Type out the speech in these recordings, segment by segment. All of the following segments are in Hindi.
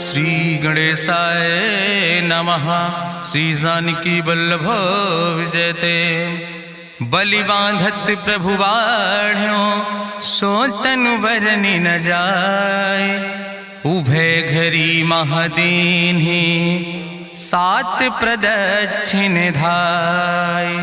श्री गणेशाय नमः। श्री जानकी वल्लभ विजयते। बलि बांधत प्रभु बाढ़ो सो तनु वरनि न जाय। उभय घरी महादीन्हि सात प्रदक्षिण धाय।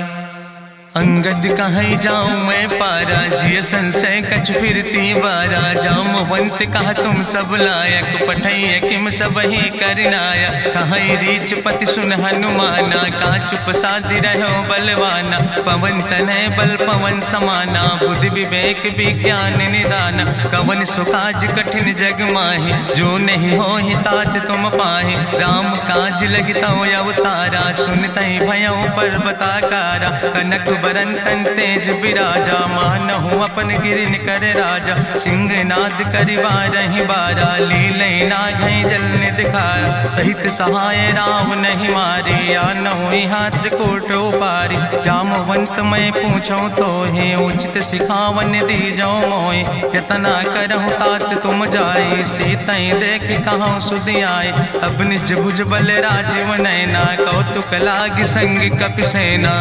अंगद कहीं जाऊं मैं पारा जिय संशय कछ फिरती बारा। जामवंत कहा तुम सब लायक पठैय किम सब ही करनाया। कहीं रीच पति सुन हनुमाना कहा चुप साधि रहो बलवाना। पवन तनय बल पवन समाना बुद्धि विवेक विज्ञान निदाना। कवन सुकाज कठिन जग माहि जो नहीं हो ही तात तुम पाहि। राम काज लगता अवतारा सुनतहि भयो पर्वताकारा। कनक बरन तन तेज बिराजा मानहु अपन गिरिन कर राजा। सिंह नाद करिवारहि बारा लीलै नाघै जल दिखारा। सहित सहाय राम नहीं मारे आनहु यहाँ त्रिकोट पारी। जामवंत मैं पूछो तो हे उचित सिखावन दी जाओ मोय। यतना करहु तात तुम जाए सीतई देख कहूँ सुधि आए। अब निज भुज बल राजीव नैना कौतुक लाग संग कपिसेना।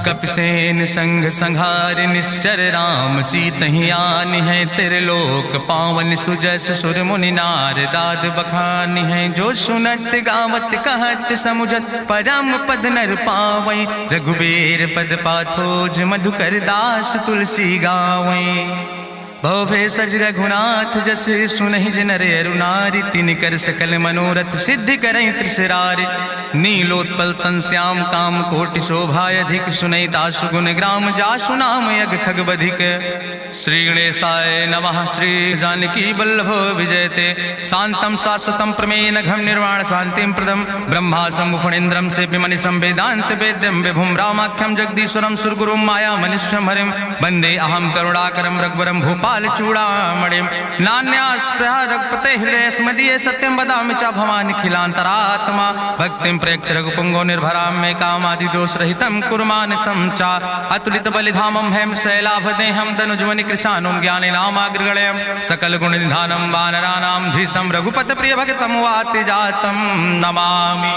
कपिसेन संग संहार निश्चर राम सीतहि आनि है त्रिलोक पावन। सुजस सुर मुनि नार दाद बखानि है। जो सुनत गावत कहत समुझत परम पद नर पावै। रघुबीर पद पाथोज मधुकर दास तुलसी गावै। भव सज रघुनाथ जस सुनहि जिनर अरुनारि। तिन कर सकल मनोरथ सिद्धि करहि त्रिसरारि। नीलोत्पल तन श्याम काम कोटि शोभाय अधिक। सुनहि दासु गुण ग्राम जासु नाम यज्ञ खग बधिक। श्री गणेशाय नमः। श्री जानकी वल्लभ विजयते। शांतम शाश्वतम प्रमेय नघम निर्वाण शांतिम प्रदम। ब्रह्मा शंभु फणीन्द्रम से विमनि संवेदांत वेद्यम विभुम रामाख्यम जगदीश्वरम सुरगुरुम माया मनुष्यम हरिम। वंदे अहम करुणाकरम रघुवरम भूपाल चूड़ामणिम। नान्यास्पृहा रघुपते हृदय स्मदीये सत्यम वदामि च भवानि खिलांतरात्मा। भक्तिम प्रयच्छ रघुपुंगो निर्भराम मे कामादि दोष रहितम कुर्मान् समचा। अतुलित बलिधामम हेम शैलाभदेहम दनुजवनि कृशानुम ज्ञानि नामाग्रगण्यम। सकल गुण निधानम वानराणाम धीशम रघुपत प्रिय भक्तम वाति जातम नमामि।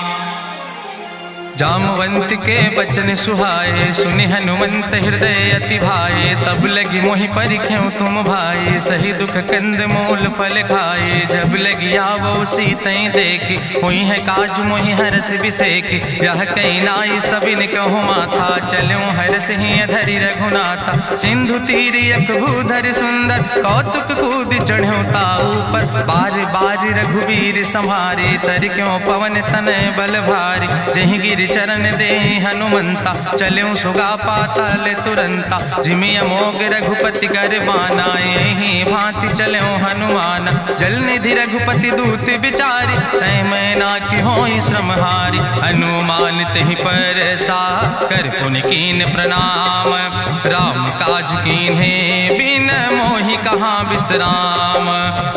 जामवंत के बचन सुहाए सुनि हनुमंत हृदय अति भाए। तब लगी मोहि परिख्यों तुम भाई सही दुख कंद मूल फल खाए। जब लगी आवो सीतई देखी हुई है काज मोहि हरस बिसेखी। यह कई नाई सबिन कहु माथा चलूं हरस ही धरि रघुनाथा। सिंधु तीर यक भूधर सुंदर कौतुक कूद चढ़्यो ताऊ पर। बार बार रघुबीर संहारे तर क्यों पवन तनय बल भारी। जहि गिर चरण दे हनुमंता चल्यों सुगा पाताल तुरंता। जिमि अमोघ रघुपति कर बाना यही भांति चल्यों हनुमान। जल निधि रघुपति दूत बिचारी तय मैं ना कि होई श्रमहारी। हनुमान तहि पर सा कर पुनि कीन प्रणाम। राम काज कीन्हे बिन मोहि कहाँ विश्राम।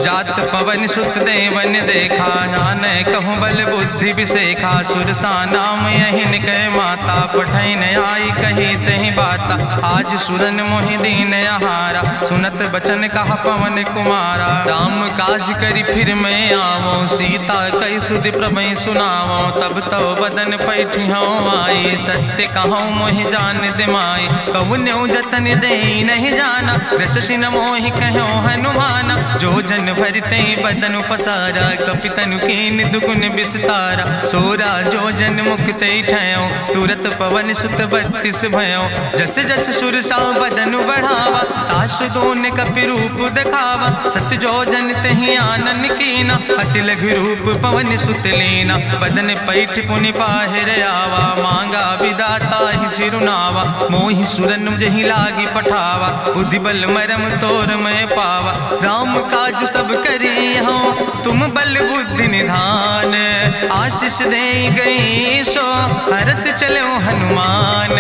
जात पवन सुत देवन देखा नान कहूँ बल बुद्धि विसेखा। सुरसा नाम यहिन कह माता पठैन आई कही तहि बाता। आज सुरन मोहि दीन आहारा सुनत बचन कहा पवन कुमारा। राम काज करी फिर मैं आवो सीता कई सुधि प्रभै सुनावो। तब तो बदन पैठियो आई सत्य कहूँ मोहि जान दिमाई। कहुन्यो जतन दे नहीं जाना रससिन मोहि कहो हनुमाना। जो जन भरते बदन पसारा कपितनु कीन दुगुन विस्तारा। सोरा जो जन मुक्ते ठयो तुरत पवन सुत 32 भयो। जस जस सुरसा बदन बढ़ावा तासु दोन कपि रूप दिखावा। सत्य जो जन तहि आनन कीना अति लघु रूप पवन सुत लीना। बदन पैठ पुनि पाहिर आवा मांगा विदाता ही सिरुनावा। मोहि सुरन जहि लागी पठावा बुद्धि बल मरम तोर मैं पावा। राम काज सब करी हो तुम बल बुद्धि निधान। आशीष दे गई सो हरस चलो हनुमान।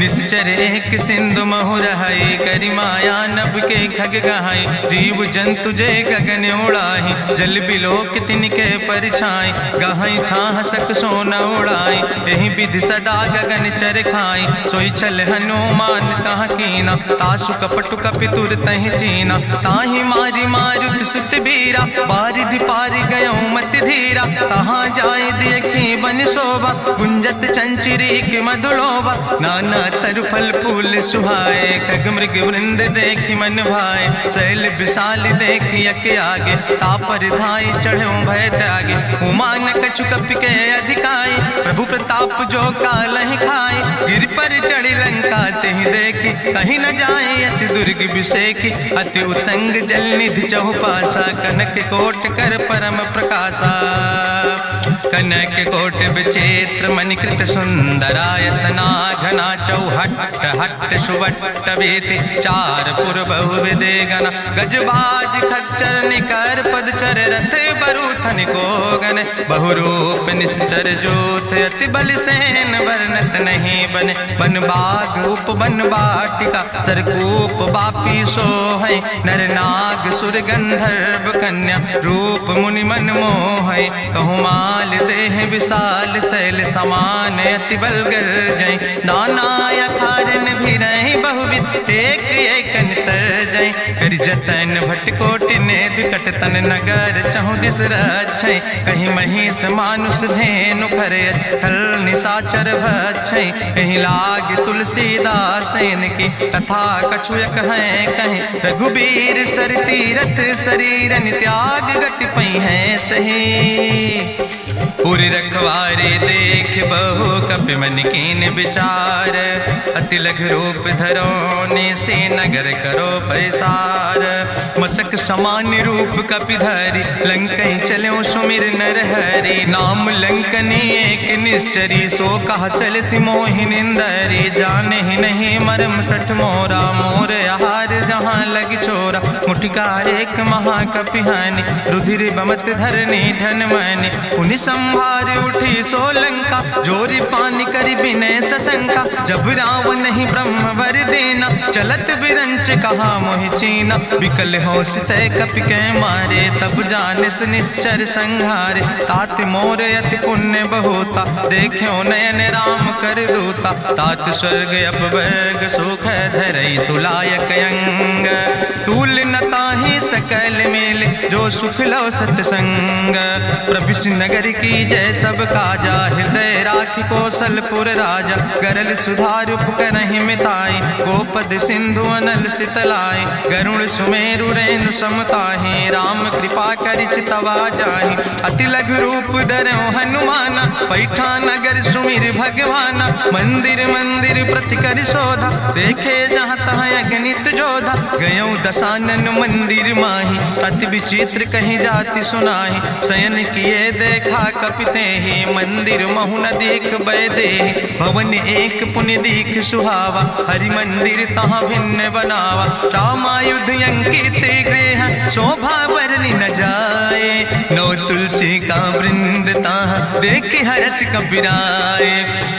निश्चर एक सिंधु महु रहाई, करी माया नभ के खग गहाई। जीव जंतु जे गगन उड़ाही, जल बिलोक तिनके परछाई। गहाई छाह सक सोन उड़ाई, यही विधि सदा गगन चर खाई। सोई छल हनुमान तह कीना, तासु कपटु कपितुर तहि चीना। ताहि मारी मारुत सुत बीरा, बारिधि पारि गयौ मति धीरा। तहाँ जाय देखी बन शोभा, गुंजत चंचिरी के मधुलोभा। नाना तरु फल फूल सुहाए, खग मृग वृंद देखी मन भाए। शैल विशाल देखी यके आगे, तापर धाई चढ़ो भय त्यागे। उमान कछु कपि के अधिकाई, प्रभु प्रताप जो कालहि खाई। गिर पर चढ़ी लंका तेहि देखी, कहीं न जाए अति दुर्ग विषेखी। अति उतंग जल निधि चहुपासा, कनक कोट कर परम प्रकाशा। कनक कोट विचित्र मणिकृत सुंदरायतना, घना चौहट्ट हट्ट सुवट्ट बेति। चार पुर बहु विदे गना, गजबाज खच्चर निकर पदचर। रथ बरूथन को गन, बहुरूप निश्चर जोत। अति बल सेन वर्णत नहीं बने, बन बाग उप बन बाटिका। सरकूप बापी सोहै, नर नाग सुर गंधर्व कन्या। रूप मुनि मन मोहै, कहूँ माल देह विशाल। शैल समान अति बल गर्जै, नाना अखारन भी रही बहुविध। एक एकन तर जै, करि जतन भटकोटि ने विकट तन नगर। चहु दिस रक्षै, कहीं महिष मानुष धेनु खरे। खल निशाचर भक्षै, कहीं लाग तुलसीदास इनकी। कथा कछुयक है कहीं, रघुबीर सर तीरथ शरीरन त्याग। गति पई है सही, पुर रखवारे देख बहु कपि मन कीन विचार। अति लघु रूप धरोने से नगर करो पैसार। मसक समान रूप कपि धरि, लंकई चलो सुमिर नर हरि। नाम लंकनी एक निश्चरी, सो कहा चल सिमोहि निंदरी। जाने ही नहीं मरम सठ मोरा, मोर आहार जहाँ लग चोरा। मुठिकार एक महाकपि हानि, रुधिर बमत धरनी धन मनि। पुनि संभार उठी सोलंका, जोरी पानी करी विनय सशंका। जब रावण ही ब्रह्म वर देना, चलत बिरंच कहा मोहि चीना। विकल होश तय कपि के मारे, तब जानिस निश्चर संहारे। तात मोर अति पुण्य बहुता, देख्यो नयन राम कर दूता। तात स्वर्ग अपवर्ग सुख धरई, तुलायक अंग। तूल न ताहि सकल मेल, जो सुख लो सत्संग। प्रविश नगर की जय सब काजा, हृदय राखि कौशलपुर राजा। गरल सुधार उपकरहि मिताई, गोपद सिंधु अनल सितलाई। गरुड़ सुमेरु रेणु समताहि, राम कृपा करि चितवा जाहि। अति लघु रूप धरौ हनुमाना, पैठा नगर सुमिर भगवाना। मंदिर मंदिर प्रति करि शोधा, देखे जहाँ तहाँ अगणित जोधा। गयौ दशानन मंदिर माही, अति विचित्र कहीं जाति सुनाही। शयन किए देखा कपि तेहि, मंदिर महु न देख बैदेहि। भवन एक पुनि दीख सुहावा, हरि मंदिर तहाँ भिन्न बनावा। रामायुध अंकित गृह, शोभा बरनि न जाए। नौ तुलसी का वृंद ताहाँ, देख हरस कपिराए।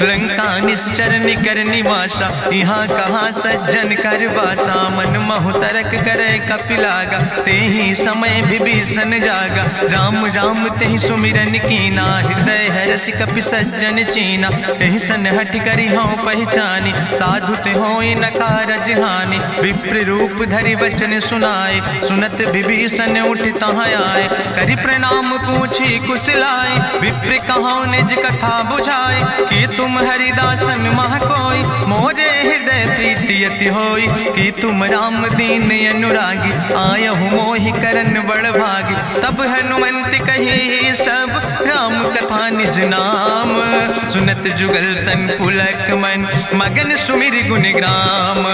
लंका निश्चर निकर निवासा, यहाँ कहाँ सज्जन कर वासा। मन महु तरक करे कपिलागा, तेहि समय विभीषण जागा। राम राम तेहि सुमिरन कीना, हृदय हरस कपि सज्जन चीना। एहि सन हठ करि हऊँ पहचानी, साधु ते होई न कारज हानि। विप्र रूप धरि वचन सुनाए, सुनत विभीषण उठ तहाँ आए। करि प्रणाम पूछी कुशलाए, विप्र कहौं निज कथा बुझाए। कि तुम हरिदासन मह कोई, मोरे हृदय प्रीति अति होई। कि तुम राम दीन अनुरागी, आयहु मोहि करन बड़ भागी। तब हनुमंत कही सब, राम कथा निज नाम। सुनत जुगल तन पुलक मन, मगन सुमिर गुण ग्राम।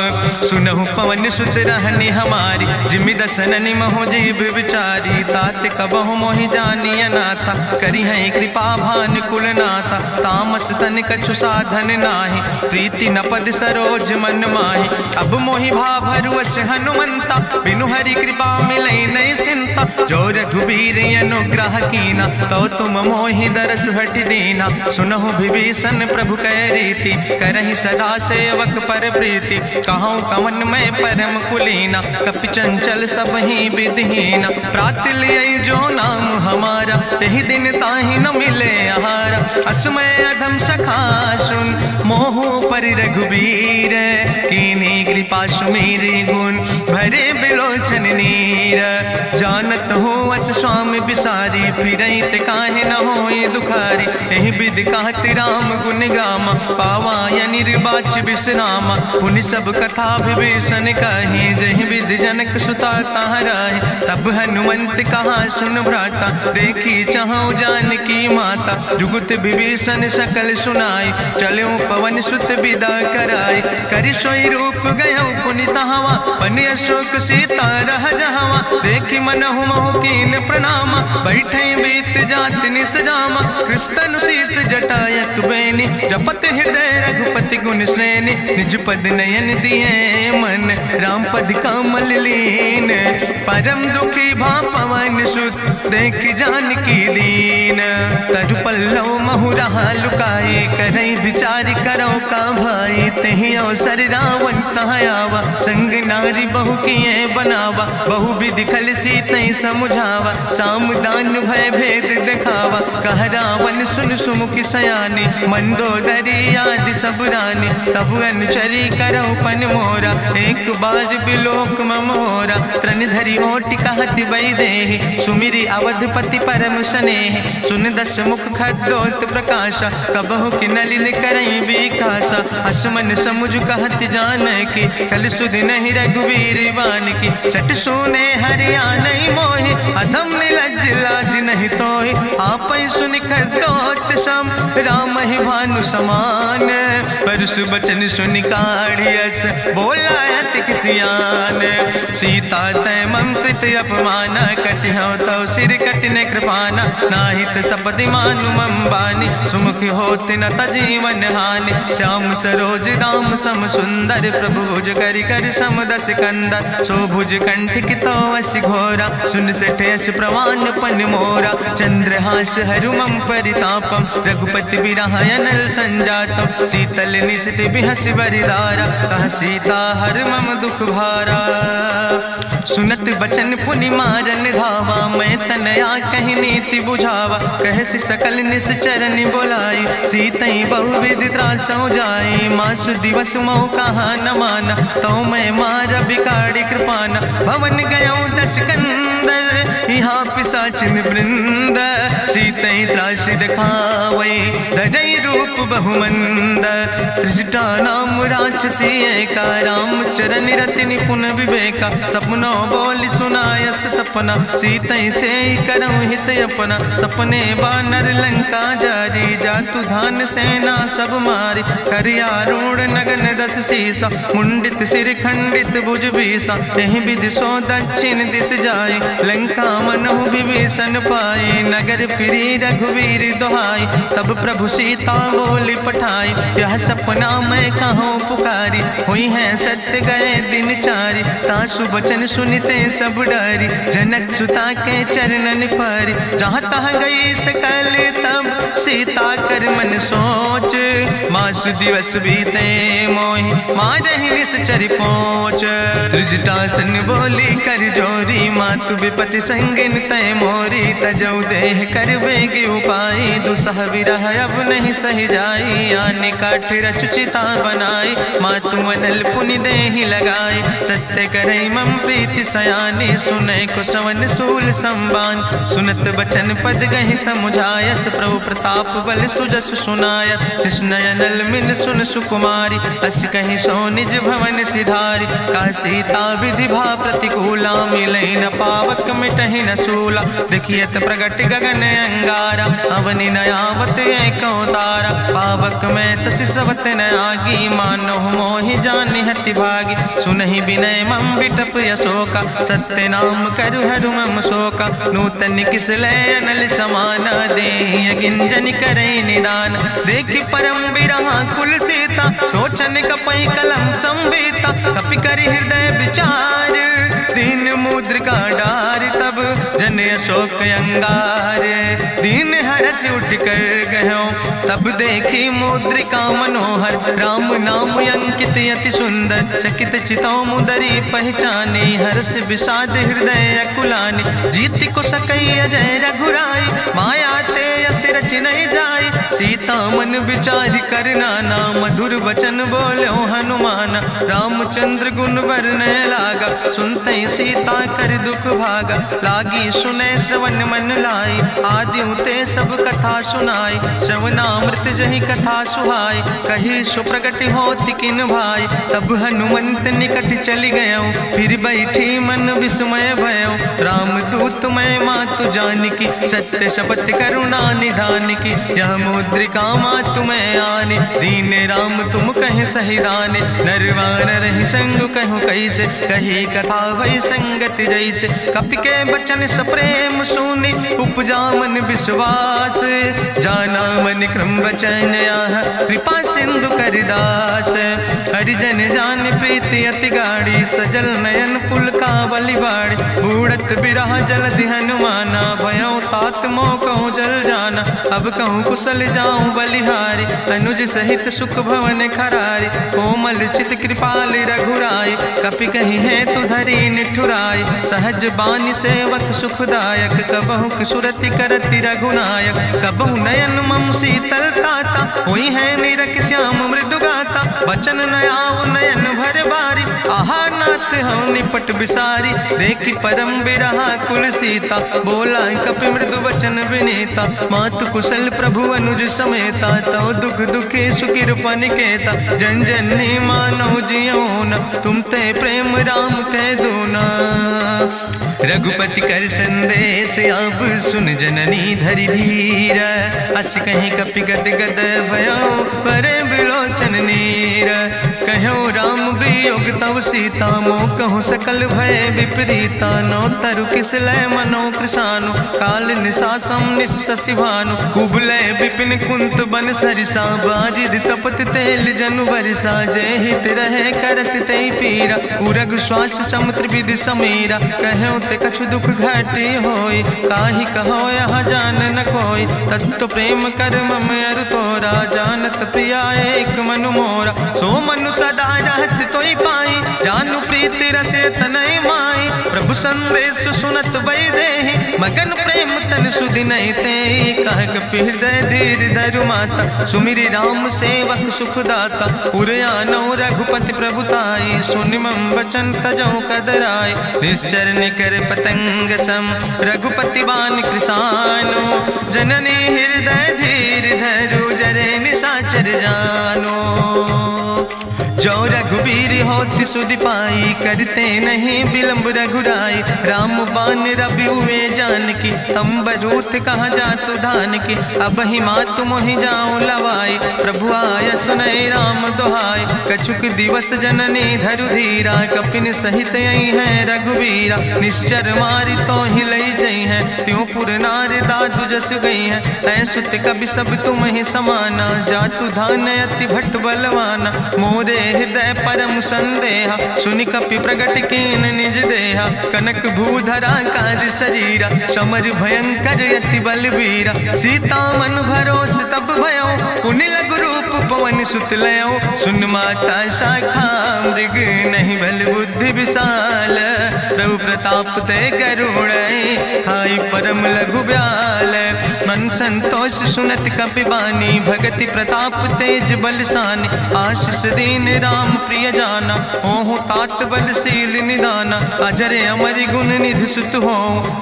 सुनहु पवन सुत रहनी हमारी, जिमि दसननि महो जीव विचारी। तात कबहु मोहि जानी अनाथा, करी है कृपा भान कुलनाथा। तामस तन कछु साधन नाही, प्रीति न पद सरोज मन माही। अब मोहि भाभरुवश हनुमंता, बिनु हरि कृपा मिलै नहीं सिंता। जो रघुबीर अनुग्रह कीना, तो तुम मोहि दरस सुहट दीना। सुनहु विभीषण प्रभु कै रीति, करहि सदा सेवक पर प्रीति। कहूँ कवन में परम कुलीना, कपि चंचल सब ही विधिहीना। प्रात लिय जो नाम हमारा, तेहि दिन ताहि न मिले आहारा। असमय अधम सखा सुन, मोह पर रघुबीर। कीन्ही कृपा सुमेरी गुण, भरे बिलोचन नीर। जानत हो अस स्वामी बिसारी, फिरहि ते काहे न होई दुखारी। एहि विधि कहत राम गुण गामा, पावा निर्वाच विश्रामा। पुनि सब कथा विभीषण कही, जहि विधि जनक सुता कहाँ रहे। तब हनुमंत कहा सुन भ्राता, देखी चाहूँ जानकी माता। जुगुत विभीषण सकल सुनाई, चलो पवन सुत विदा कराई। करि सोई रूप गयो पुनि तहवा, बन अशोक सीता रह जहवा। देखी मनहु मोह कीन प्रणामा, बैठे बीत जात निस जामा। कृष्ण शीस जटायक बेनी, जपत हृदय रघुपति गुण श्रेणी। निज पद नयन दिए मन, राम पद कमल लीन। परम दुखी भा पवन सुत, देख जानकी दीन। तजु पल्लव महु रहा लुकाई, करई विचार करो का भाई। तेहि अवसर रावण तहाँ आवा, संग नारी बहु किए बनावा। बहु विधि खल सीतहि समुझावा, सामदान भय भेद दिखावा। कह रावण सुन सुमुखी सयानी, मंदोदरी आदि सब रानी। तब अनुचरी करौ पन मोरा, एक बाज बिलोक ममोरा। तृण धरि ओट कहत वैदेही, सुमिरी अवधपति परम स्नेह। सुन दस मुख खद्योत प्रकाशा, कबहु कि नलिन करई बिकासा। असमन समुझ कहत जानकी, कल सुध नहीं रघुवीर बान की। सट सुने हरियाणई मोहि, अधम निलज्ज लाज नहीं तोहि। आपै सुनि खद्योत सम, राम ही भानु समान। परसु बचन सुनि काढ़ियस, बोला अति किसियान। सीता तै मम कृत अपमाना, कटिहौ तौ सिर कटिन कृपाना। नाहित सपदि मानु मम बानी, सुमुख होत न तजीवन हानि। श्याम सरोज दाम सम सुंदर, प्रभु भुज करि कर सम दस कंदर। सो भुज कंठ कितो अस घोरा, सुन सठ अस प्रवान पन मोरा। चंद्रहास हरु मम परितापम, रघुपति बिरहायनल संजातम। शीतल निशित बिहस बरिदारा, कह सीता हर मम दुख भारा। सुनत बचन पुनि मारन धावा, मैं तनया कहि नीति बुझावा। कहसि सकल निश्चरन बोलाई, सीतई बहुविधि त्रासौ जाई। मासु दिवस मोह कहा न माना, तो मैं मार बिगाड़ी कृपाना। भवन गयो दस कंदर, यहाँ पिशाचिन वृंद। सीतई त्रास दिखावै, धजई रूप बहुमंद। त्रिजटा नाम राक्षसी एका, राम चरण रति निपुण विवेका। सपनो बोल सुनायस सपना, सीतई से करऊँ हित अपना। सपने बानर लंका जारी, जातु धान सेना सब मारी। करियारूढ़ नगन दस सीसा, मुंडित सिर खंडित भुज बीसा। यही विधि सो दक्षिण दिस जाय, लंका मनहु विभीषण पाई। नगर फिरी रघुवीर दोहाई, तब प्रभु सीता बोली पठाई। यह सपना मैं कहूँ पुकारी, हुई है सत्य गए दिन चारी। तासु वचन सुनते सब डरी, जनक सुता के चरणन पर। जहाँ तहाँ गई सकल तब, सीता कर मन सोच। मासु दिवस बीते मोहि, मारहि निश्चर पहुँच। त्रिजटासन बोली कर जोरी, मातु विपति संगिन तय मोरी। तजौ देह कर बेगी उपाय, दुसह विरह अब नहीं सही जाई। आने काठ रचुचिता बनाई, मातु मनल पुनि देहि लगाई। सत्य करई मम प्रीति सयानी, सुनै को श्रवण सूल संबान। सुनत बचन पद गहि समुझायस, प्रभु प्रताप बल सुजस सुनाय। कृष्णयनल मिन सुन सुकुमारी, अस कहि सो निज भवन सिधारी। का सीता विधि भा प्रतिकूला, मिलै न पावक मिटहि न सूला। देखियत प्रगट गगन अंगारा, अवनि नयावत एको तारा। पावक में शशि स्रवत न आगी, मानो मोहि जानि हति भागी। सुनहि विनय मम बिटप यशोका, सत्य नाम करु हरु मम शोका। नूतन किस लय अनल समाना, देहि गिंजन करई निदान। देखि परम बिरहा कुल सीता, सोचन कपई कलम संवेता। कपि करि हृदय विचार, दीन मुद्रिका डार। तब जन जन अशोक अंगार। दीन हरस उठ कर गयो तब देखी मुद्रिका मनोहर। राम नाम अंकित अति सुंदर चकित चितौ मुदरी पहचाने। हर्ष विषाद हृदय अकुलानि जीत को सकई अजय रघुराई। माया ते यस रच नहीं जाई सीता मन विचार कर नाना। मधुर वचन बोलो हनुमान रामचंद्र गुण वर्णय लागा। सुनते सीता कर दुख भागा लागी सुने श्रवण मन लाई। आदि ते सब कथा सुनाई श्रवणामृत जहि कथा सुहाई। कही सुप्रगट होति किन भाई तब हनुमंत निकट चली गयो। फिर बैठी मन विस्मय भयो राम दूत मैं मातु जानकी। सत्य शपथ करुणा निधान की यह मुद्रिका मातु मैं आने। दीन राम तुम कहे सही दाने नरवान रही संग कहूँ कैसे। कही कथा वही संगति जैसे कपि के बचन सप्रेम सुनी। उपजा मन विश्वास जाना मन क्रम वचन आह। कृपा सिंधु करिदास हरिजन जान प्रीति अति गाड़ी। सजल नयन पुलका बलिबाड़ी बूढ़त बिरह जलधि हनुमाना। भयो तात मोह कहूँ जल जाना अब कहूँ कुशल जाऊँ बलिहारी। अनुज सहित सुख भवन खरारी कोमल चित कृपाल रघुराई। कपि कही है तु धरी निठुराई सहज बानी सेवक सुखदायक। कबहु सुरति करति रघुनायक कबहु नयन मम शीतल ताता। हुई है निरख श्याम मृदु गाता वचन नयाव नयन भर बारी। आहा नाथ हम निपट बिसारी देखी परम बिरहा कुल सीता। बोला कपि मृदु वचन विनीता मातु कुशल प्रभु अनुज समेता। तव दुख दुखी सुखिर पनिकेता जन जन मानो जियो न। तुम ते प्रेम राम कह दो ना। रघुपति कर संदेश अब सुन जननी धरि धीर। अस कहीं कपि गद गद भयो परे बिलोचन नीर। कहो राम वियोग तव सीता मोह कहूँ सकल भय विपरीता। नौ तरु किस लय मनो कृषानु काल निशासम निशि भानु। कुबलय विपिन कुंत बन सरिसा बाजिद तपत तेल जनु बरिसा। जय हित रहे करत ते पीरा उरग श्वास समुद्र विधि समीरा। कहो ते कछु दुख घटी होई काहि कहो यहाँ जान न कोई। तत्व प्रेम कर मम अरु तोरा जानत प्रिया एक मनु मोरा। सो मनु सदा रहत तोई पाई जानु प्रीति रसे तनय माई। प्रभु संदेश सुनत वै देहि मगन प्रेम तन सुधि नहीं ते। कह कपि हृदय धीर धरु माता सुमिरि राम सेवक सुखदाता। उरयानो रघुपति प्रभुताई सुनि मम वचन तजौ कदराय। निश्चर निकर पतंग सम रघुपति बान कृसानो। जननी हृदय धीर धरु जरे निशाचर जानो। जो रघुवीर होति सुधि पाई करते नहीं विलंब रघुराई। राम बान रवि हुए जानकी तंबरूथ कहाँ जातु धान की। अब ही मातु मोहि जाऊँ लवाई प्रभु आय सुनय राम दुहाई। कछुक दिवस जननी धरु धीरा कपिन सहित यही है रघुवीरा। निश्चर मारी तो ही लई जई है त्यों पुर नार दादु जस गई है। ऐसुत कभी सब तुम ही समाना जातु धान अति भट्ट बलवाना। मोरे हृदय परम संदेहा सुनि कपि प्रगट कीन निज देहा। कनक भूधरा काज शरीरा समर भयंकर यति बलवीरा। सीता मन भरोस तब भयो पुनि लघु रूप पवन सुत लयो। सुन माता शाखा मृग नहीं बल बुद्धि विशाल। प्रभु प्रताप ते गरुड़ खाई परम लघु ब्याल। मन संतोष सुनत कपि बानी भगति प्रताप तेज बलसानी। आशीष दीन राम प्रिय जाना ओहु तात बलशील निदाना। अजर अमर गुण निधि सुत हो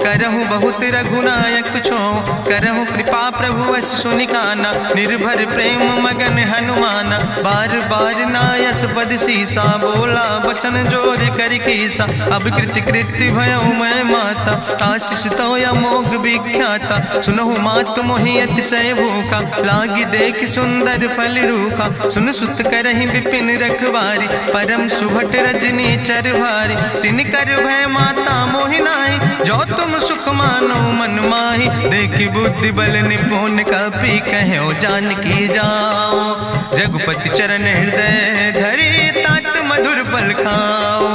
करहु बहुत रघुनायक छो। करहु कृपा प्रभु अस सुनिकाना निर्भर प्रेम मगन हनुमाना। बार बार नायस पद सीसा बोला बचन जोर कर कीसा। अब कृति कृति भयो मैं माता आशीष तो अमोघ विख्याता। सुनहु मातु मोहि अतिशय भूखा लागी देख सुंदर फल रूखा। सुन सुत करहि विपिन रखवारी परम सुभट रजनी चर भारी। तिन कर भय माता मोहि नाहि जो तुम सुख मानो मन माहि। देखि बुद्धि बल निपुण कपि कहो जानकी जाओ। रघुपति चरण हृदय धरि तात मधुर फल खाओ।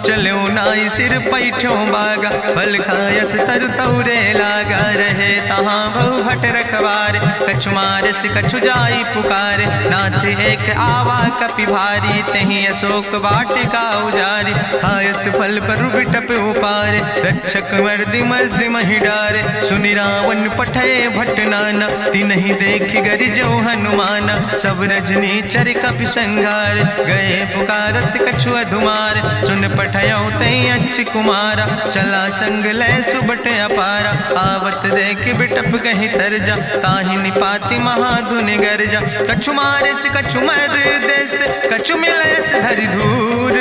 चलो नाई सिर पैठो बागा, फल खायस तरु तौरे लागा। रहे तहाँ बहु भट रखवारे, कछु मारस कछु जाई पुकारे। नाथ एक आवा कपि भारी, तहीं अशोक वाटिका उजारी। खायस फल पर बिटप उपारे, रक्षक मर्दि मर्दि महि डारे। सुनि रावण पठय भट नाना, तिन्हि देखि गरिजो हनुमाना। सब रजनी चर कपि संघार, गए पुकारत कछु अधुमार। चुन पठयो तई अच्छ कुमारा, चला संग लय सुबट अपारा। आवत देख बिटप कहीं तरजा, ताहि निपाति महाधुनि गर्जा। कछु मारिस कछु मर देस, कछु मिलयस धरि धूर।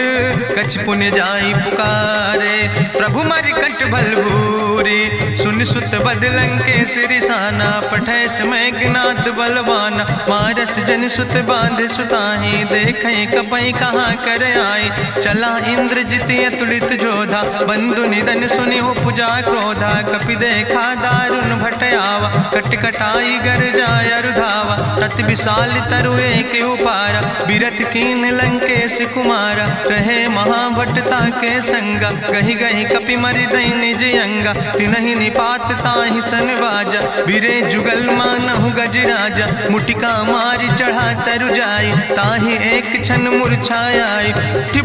कछ पुण्य जाई पुकारे, प्रभु मरि कंठ भल भूरी। सुन सुत बद लंकेश रिसाना, पठय समय ज्ञात बलवाना। मारस जन सुत बांध सुताहि, देखे कपई कहाँ कर आए। चला इंद्रजित अतुलित जोधा, बंधु निधन सुनि उपजा क्रोधा। कपि देखा दारुण भट आवा, कट कटाई गर जाय रुधावा। तत विशाल तरु एक उपारा, बिरत कीन लंकेश कुमारा। रहे महाभटता के संगा, गहि गहि कपि मरि दई निज अंगा। तिन्हि निपात ताहि सन बाजा, बिरे जुगल मानहु गजराजा। मुटिका मारि चढ़ा तरु जाई, ताहि एक क्षण मूर्छाई।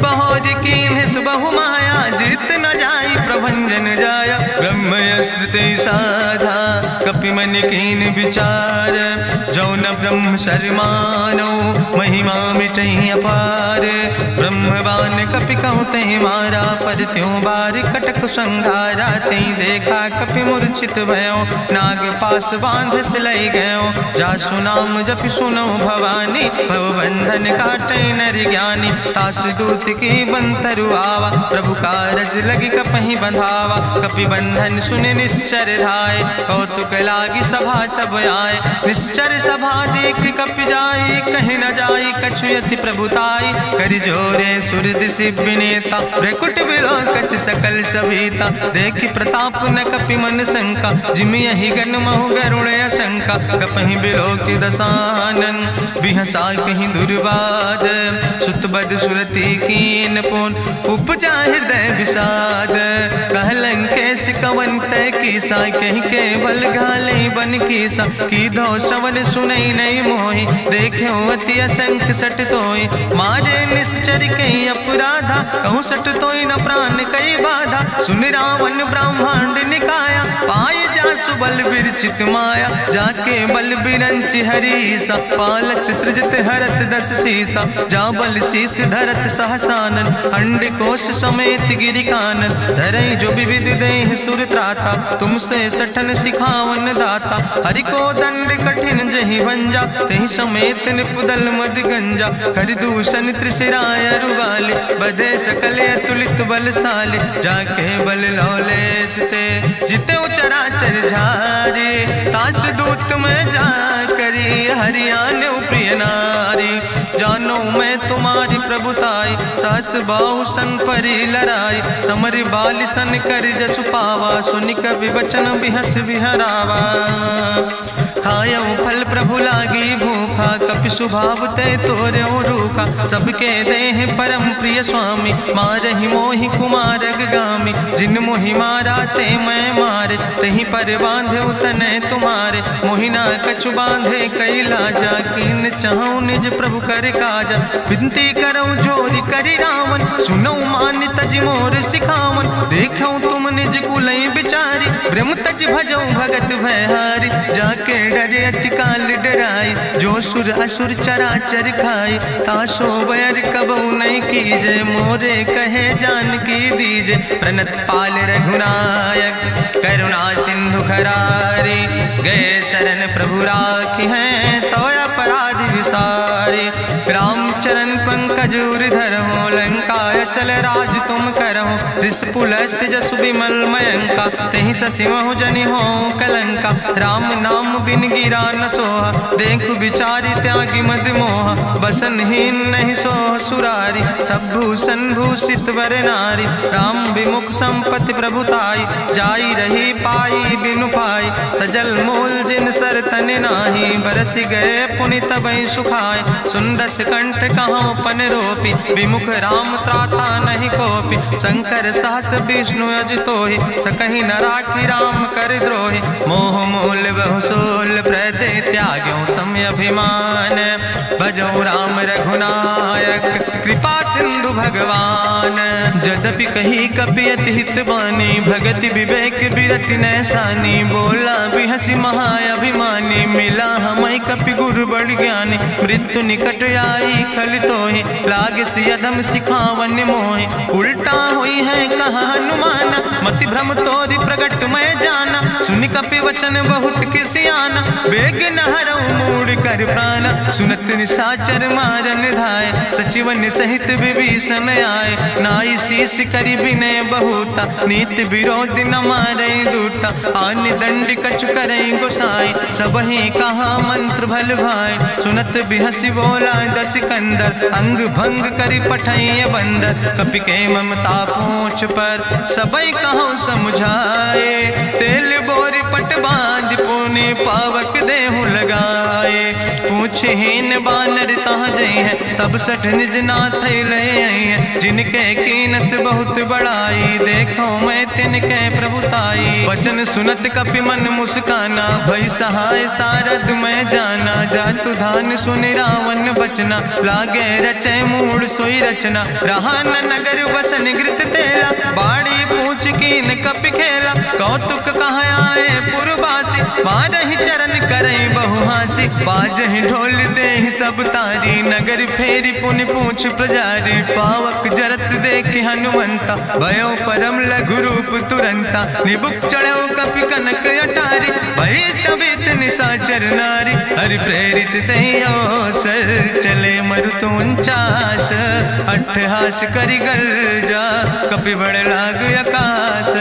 बहोज कीन्हिस बहु माया, जीत न जाई प्रभंजन जाया। ब्रह्मयस्त्र ते साधा, कपि मन कीन विचार। जौ न ब्रह्म शर्मानो, महिमा मिटई अपार। ब्रह्मवान कपि कहु तहि मारा, पद त्यों बार कटक संघारा। तई देखा कपि मूर्छित भयो, नाग पास बांध सिलई गयो। जासु नाम जपि सुनो भवानी, भव बंधन काटई नर ज्ञानी। तासु दूत की बंतरु आवा, प्रभु कारज लगी कपहि बंधावा। कपि बंधन सुनि निश्चर धाय, कौतुक लागी सभा सब आए। निश्चर सभा देख कपि जाई, कहीं न जाई कछु यति प्रभुताई। कर जोरे सुर दिसि विनेता, भ्रकुट विलोकत सकल सभीता। देखि प्रताप न कपि मन शंका, जिमि यहि गन महु गरुण शंका। कपहि बिलोकि दसानन, बिहसा कहीं दुर्वाद। सुत बद सुरति कीन पुन, उपजा हृदय विषाद। कह लंकेश कवन तय कीसा, कहीं केवल घाले बन कीसा। की दो श्रवण सुनई नहीं मोहि, देख्यो अति असंख सट तोय। मारे निश्चर कई अपराधा, कहूँ सट तोय न प्राण कई बाधा। सुन रावण ब्रह्मांड निकाया, पाय जासु बल विरचित माया। जाके बल बिरंच हरीसा, पालत सृजत हरत दस सीसा। जा बल शीस धरत सहसानन, अंड कोश समेत गिरि कानन। धरई जो विविध देह सुर त्राता, तुमसे सठन सिखावन दाता। हरि को दंड कठिन जहि भंजा, तहि समेत निपुदल मद गंजा। कर दूषण त्रिशिराय रुगाले, बधे सकल अतुलित बलशाले। जाके बल लौलेस ते, जिते चराचर झारे। तास दूत में जा करी, हरियाण प्रिय नारी। जानो मैं तुम्हारी प्रभुताई, सास बाहु सन परी लड़ाई। समर बाल सन कर जसु पावा, सुनि कवि वचन बिहस बिहरावा। खायऊ फल प्रभु लागी भूखा, कपि स्वभाव ते तोर्यो रूखा। सबके देह परम प्रिय स्वामी, मारहि मोहि कुमारग गामी। जिन मोहि मारा ते मैं मारे, तहीं पर बांधे तने तुम्हारे। मोहिना कछु बांधे कई लाजा, कीन चाहूं निज प्रभु कर काजा। विनती करऊं जोरि करि रावण, सुनऊ मान तज मोर सिखावन। देखऊं तुम निज कुलई बिचारी, ब्रह्म तज भजऊं भगत भयहारी। जाके डरे अति काल डराई, जो सुर असुर चराचर खाई। तासो बैर कबऊ नहीं कीजे, मोरे कहे जान की दीजे। प्रणत पाल रघुनायक, करुणा सिंधु खरारी। गए शरण प्रभु राखी हैं, तो अपराध विसारी। रामचरण पंकज उर धरहु, लंकाय चल राज तुम करहु। रिसपुलस्त जसु विमल मयंका, तहि ससिमहु जनि हो कलंका। राम नाम बिन गिरा न सोहा, देखु बिचारी त्यागी मद मोहा। बसनहीन नहीं सोह सुरारी, सब भूषण भूषित वर नारी। राम विमुख संपत्ति प्रभुताई, जाई रही पाई बिनु पाई। सजल मोल जिन सर तन नाही, बरस गए पुनि तबई सुखाए। सुंदस कंठ कहाँ पन रोपी, विमुख राम त्राता नहीं कोपी। शंकर सहस विष्णु अज तोहि, सकहि न राखी राम कर द्रोहि। मोह मूल बहुसोल प्रदे, त्याग्यो तम अभिमान। भजो राम रघुनायक, कृपा सिंधु भगवान। यद्यपि कही कपि अति हित बानी, भगति विवेक बिरति नैसानी। बोला बिहसी महाअभिमानी, मिला हमै कपि गुरु बड़ ज्ञानी। मृत्यु निकट आई खल तोहि, लागे सियदम सिखावन मोहि। उल्टा हुई है कहा हनुमाना, मति भ्रम तोरि प्रगट मैं जाना। सुनि कपि वचन बहुत किसियाना, बेग न हरऊ मूढ़ कर प्राण। सुनत निशाचर मारन धाय, सचिवन सहित विभीषण आए। नाई शीस करि विनय बहुता, नीति विरोध न मारै दूता। आन दंड कछु करै गोसाई, सबहि कहा मंत्र भल भाई। सुनत बिहसी बोला दस कंदर, अंग भंग करि पठैय बंदर। कपि के ममता पूछ पर, सबई कहो समुझाए। तेल बोरी पट बांध पुनि, पावक देहु लगाए। पूछहीन बानर तहाँ जई है, तब सठ निज नाथ ले आई है। जिनके कीनस बहुत बड़ाई, देखो मैं तिनके प्रभुताई। वचन सुनत कपि मन मुस्काना, भई सहाय सारद मैं जाना। जातु धान सुनि रावण बचना, लागे रचै मूढ़ सोई रचना। रहा न नगर बसन घृत तेला, बाड़ी पूछ कीन कपि खेला। कौतुक कहाँ आए पुरवासी, मारहि चरण करई बहुहासी। बाजहि ढोल देहि सब तारी, नगर फेरी पुनि पूछ प्रजारी। पावक जरत देख हनुमंता, भयो परम लघु रूप तुरंता। निबुक चढ़ो कपि कनक अटारी, भई सवित निशाचर नारी। हरि प्रेरित तहि अवसर, चले मरुत 49। अट्ठहास करि गर्जा, कपि बड़ लाग आकाश।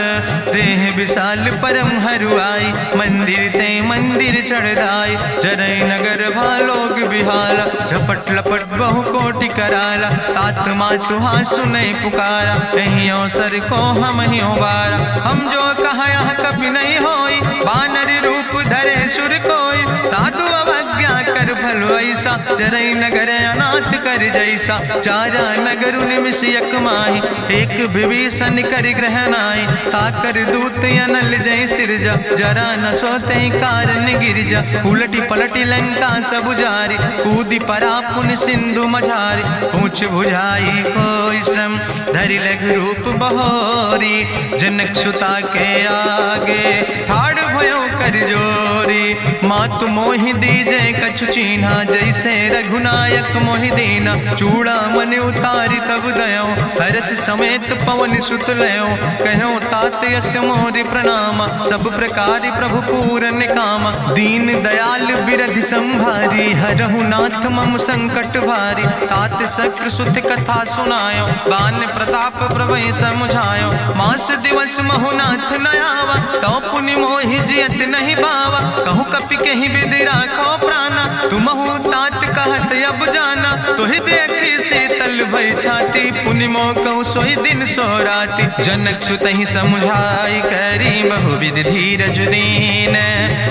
देह विशाल परम हरुआई, मंदिर ते मंदिर चढ़ाई। जरई नगर भालोग बिहाला, झपट लपट बहु कोटि कराला। तात मातु हाँ सुनै पुकारा, एहि अवसर को हम ही उबारा। हम जो कहा यहाँ कभी नहीं होई, बानर रूप धरे सुर कोई। साधु अवज्ञा कर फल ऐसा, जरई नगर अनाथ कर जैसा। चारा नगर निमिष यक माही, एक विभीषण कर ग्रह नाई। ताकर दूत अनल जय सिरजा, जरा न सोते कारण गिरजा। उलटी पलटी लंका सब जारी, कूदी परा पुन सिंधु मझारी। पूछ बुझाई कोई श्रम, धरि लघु रूप बहोरी। जनक सुता के आगे, ठाड़ भयो कर जोरी। मातु मोहि दीजे कछु चीन्हा, जैसे रघुनायक मोहि दीना। चूड़ा मन उतारी तब दयो, हरस समेत पवन सुत लयो। कहो तात यस्य मोरि प्रणामा, सब प्रकार प्रभु पूरन कामा। दीन दयाल बिरधि संभारी, हरहु नाथ मम संकट भारी। तात शक्र सुत कथा सुनायो, बान प्रताप प्रभय समुझायो। मास दिवस महुनाथ न आवा, तो पुनि मोहि जियत नहीं पावा। कहु कपि कहीं विधि राखो प्राणा, तुमहु तात कहत अब जाना। तुहि देखी शीतल भई छाती, पुनि मोह कहु सोई दिन सो राति। जनक सुतहि समुझाई, करी बहुविधि धीरज दीन।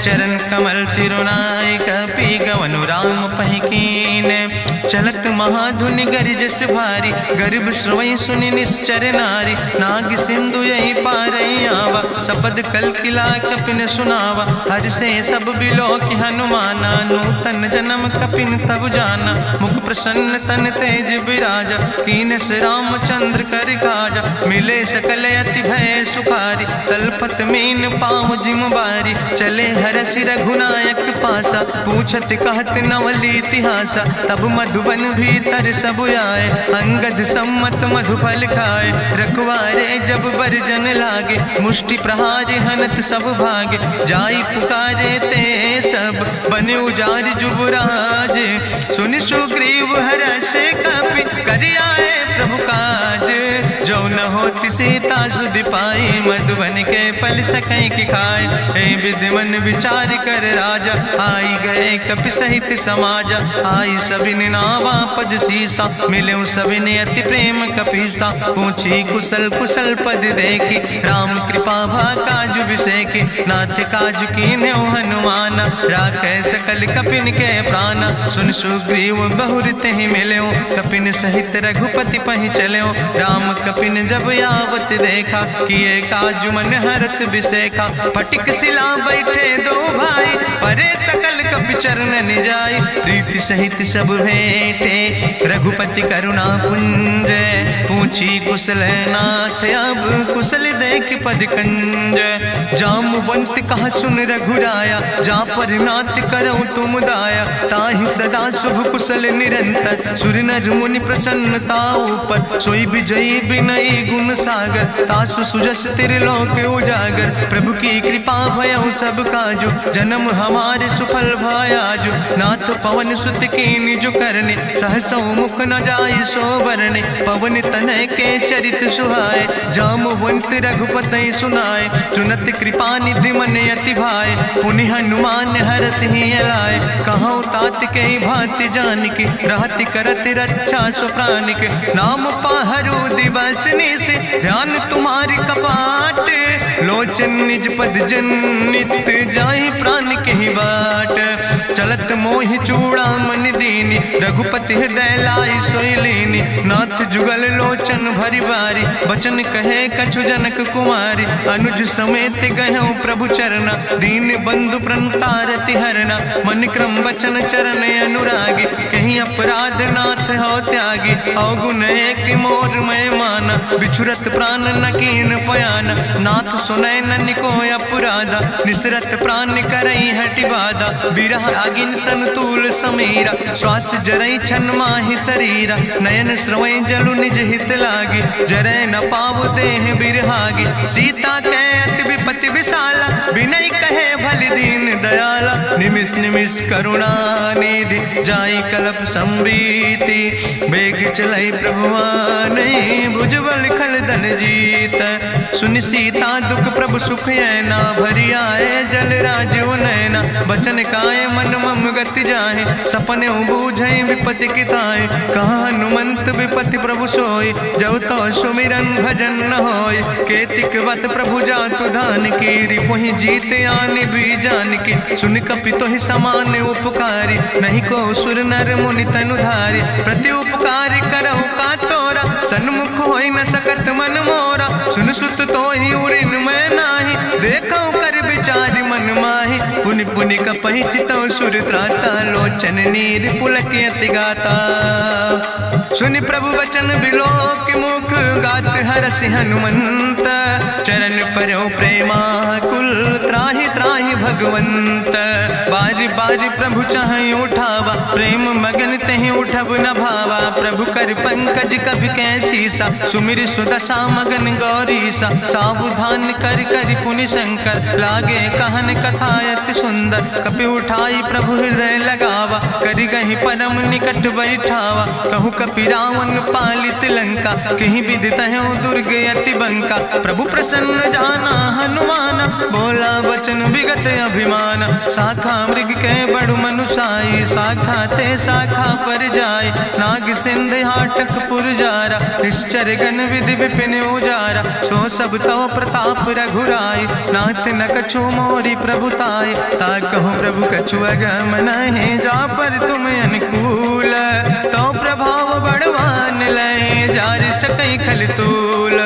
चरण कमल सिरुनाई, कपि गवनु राम पहि कीन। चलत महाधुनि गरिजस भारी, गर्भ श्रवई सुनि निश्चर नारी। नाग सिंधु यही पारई आवा, सपद कल किला कपिन सुनावा। हर से सब बिलो कि हनुमाना, नूतन जन्म कपिन तब जाना। मुख प्रसन्न तन तेज विराजा, कीनस रामचंद्र कर काजा। मिले सकल अति भय सुखारी, तलपत मीन पाँव जिम बारी। चले हरस रघुनायक पासा, पूछत कहत नवल इतिहासा। तब मधुबन भीतर सब आए, अंगद सम्मत मधुफल खाए। रखवारे जब बरजन लागे, मुष्टि प्रहारे हनत सब भागे। जाई पुकारे ते सब, बने उजार जुबराज। सुनि सुग्रीव हरषे कपि, करि आए प्रभु काज। जो न होती सीता सुध पाई, मधुबन के फल सकै की खाए। हे विधि मन विचार कर राजा, आई गए कपि सहित समाजा। आई सबिन नावा पद सीसा, मिले सबिन अति प्रेम कपीसा। पूछी कुशल कुशल पद देखी, राम कृपा भा काजु बिसेकी। नाथ काजु कीन्यो हनुमान, राखे सकल कपिन के प्राण। सुन सुग्रीव बहुर तेहि मिल्यो, कपिन सहित रघुपति पहि चल्यो। राम कपिन जब आवत देखा, किए काजु मन हरस बिसेखा। फटिक सिला बैठे दो भाई, परे सकल कपि चरण जाय। प्रीति सहित सब भेंटे, रघुपति करुणा पुंज। पूछी कुशल नाथ, अब कुशल देख पद कंज। जामवंत कहा सुन रघुराया, जा पर नाथ करऊं तुम दाया। ताहि सदा शुभ कुशल निरंतर, सुर नर मुनि प्रसन्नता ऊपर। सोई विजयी विनयी गुण सागर, तासु सुजस त्रिलोक उजागर। प्रभु की कृपा भयउ सब काजु, जन्म हमारे सुफल भयाजु। नाथ पवन सुत की निज करने, सहसो मुख न जाय सो वरने। पवन तनय के चरित सुहाए, जामवंत रघुपति सुनाए। चुनत कृपा निधि मन अति भाए, पुनि हनुमान हरस ही लाए। कहूँ तात के भांति जानकी, रहति करत रक्षा सो प्राणिक। नाम पाहरु दिवस निस, ध्यान तुम्हारी कपाट। लोचन निज पद जनित, जाहि प्राण के ही बाट। चलत मोहि चूड़ामन दीनी, रघुपति हृदय लाई सोई लीनी। नाथ जुगल लोचन भरि बारी, बचन कहे कछु जनक कुमारी। अनुज समेत गहु प्रभु चरना, दीन बंधु प्रणतारति हरना। मन क्रम वचन चरण अनुरागी, कहीं अपराध नाथ हो त्यागी। अवगुण एक मोर मैं माना, बिछुरत प्राण न कीन पयाना। नाथ सुनय नन को अपराधा, निसरत प्राण करई हटि बाधा। बिरह अगिन तन तूल समीरा, श्वास जरई छन माहि शरीरा। नयन श्रवै जलु निज हित लागी, जरै न पाव देह बिरहागी। सीता के अति विपति विशाला, विनय कहे भलि दीन दयाला। निमिष निमिष करुणा निधि, जाई कलप संबीति। बेग चलै प्रभुआनै, भुजबल खल दल जीत। सुन सीता दुख प्रभु सुख ऐना, भरी आए जल राजो नैना। बचन काए मन मम गति जाहे, सपने बूझै विपति किताए। कहा हनुमंत विपति प्रभु सोई, जब तो सुमिरन भजन न होय। केतिक वत प्रभु जातु धान की, रिपुहि जीत आने भी जान की। सुन कपि तोहि समान उपकारी, नहीं को सुर नर मुनि तनुधारी। प्रति उपकारी करहु का तोरा, सन्मुख होई न सकत मन मोरा। सुन सुत तोहि उरिन मैं नाही, देखौ कर विचार मन माहि। पुनि पुनि कपहि चितौ सुर त्राता, लोचन नीर पुलक अति गाता। सुनि प्रभु वचन बिलोक मुख, गात हरसि हनुमंत। चरण परौ प्रेमाकुल, त्राहि त्राहि भगवंत। बाज बाज प्रभु चाहि उठावा, प्रेम मगन तेहि उठब न भावा। प्रभु कर पंकज कभि कैसीसा, सुमिर सुदशा मगन गौरीसा। सावधान कर कर पुनि शंकर, लागे कहन कथा अति सुंदर। कपि उठाई प्रभु हृदय लगावा, करि गहि परम निकट बैठावा। कहु कपि रावण पालित लंका, कहीं विदित है दुर्ग अति बंका। प्रभु प्रसन्न जाना हनुमाना, बोला वचन विगत अभिमान। शाखा मृग के बड़ु मनुषाई, शाखा ते शाखा पर जाय। नाग सिंध हाटक पुर जारा, निश्चर गण विधि विपिन उजारा। सो सब तो प्रताप रघुराई, नाथ न कछु मोरी प्रभुताई। ता कहूँ प्रभु कछु अगम नहीं, जा पर तुम अनुकूल। तो प्रभाव बड़वान लय, जार सकई खल तूल।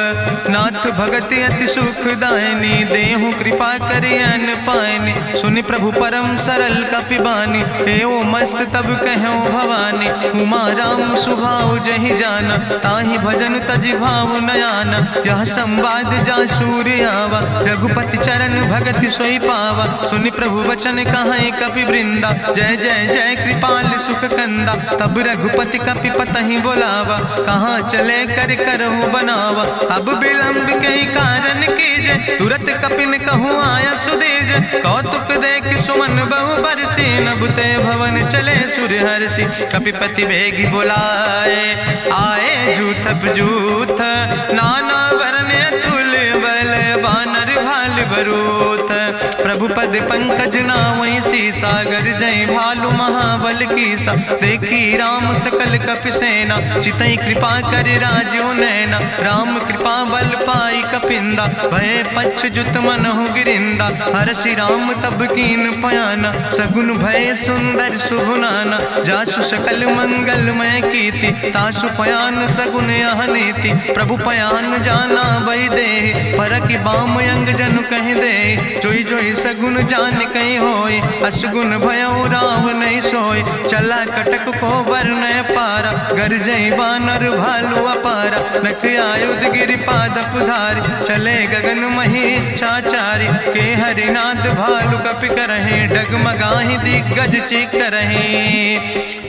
नाथ भगति अति सुखदायनी, देहु कृपा करि अन पायनी। सुनि प्रभु परम सरल कपिबानी, एवं मस्त तब कहूँ भवानी। उमा राम सुभाव जहि जाना, ताहि भजन तजि भाव नयाना। यह संवाद जा सूर्य आवा, रघुपति चरण भगति सोई पावा। सुनि प्रभु वचन कहाई कपि वृंदा, जय जय जय कृपाल सुख कंदा। तब रघुपति कपि पतहि बोलावा, कहाँ चले कर करहु बनावा। अब विलंब के कारण कीजे, तुरत कपिन कहूँ आया सुदेज। कौतुक देख सुमन बहु बरसी, नभ ते भवन चले सूर्य हर्षि। कपिपति वेगी बुलाए, आए जूथप जूथ नाना गद पंकज नावै सीसा, गर्जय भालु महाबल कीसा। देखी राम सकल कपि सेना, चितई कृपा कर राजो नैना। राम कृपा बल पाई कपिंदा, भय पक्ष जुत मनहु गिरिंदा। हरसि राम तब कीन पयाना, सगुन भय सुंदर शुभ नाना। जासु सकल मंगलमय कीर्ति, तासु पयान सगुन यह नीति। प्रभु पयान जाना भई दे, परखि बाम अंग जनु कहि दे। जोई जोई सगुन जान कहि होय, असगुन भयउ राम नहीं सोय। चला कटक को वर्णय पारा, गर्जय बानर भालु अपारा। नख आयुध गिरि पादप धारि, चले गगन मही इच्छाचारि। के हरिनाद भालु कपि करहि, डगमगाहि दिग्गज चिकरहि।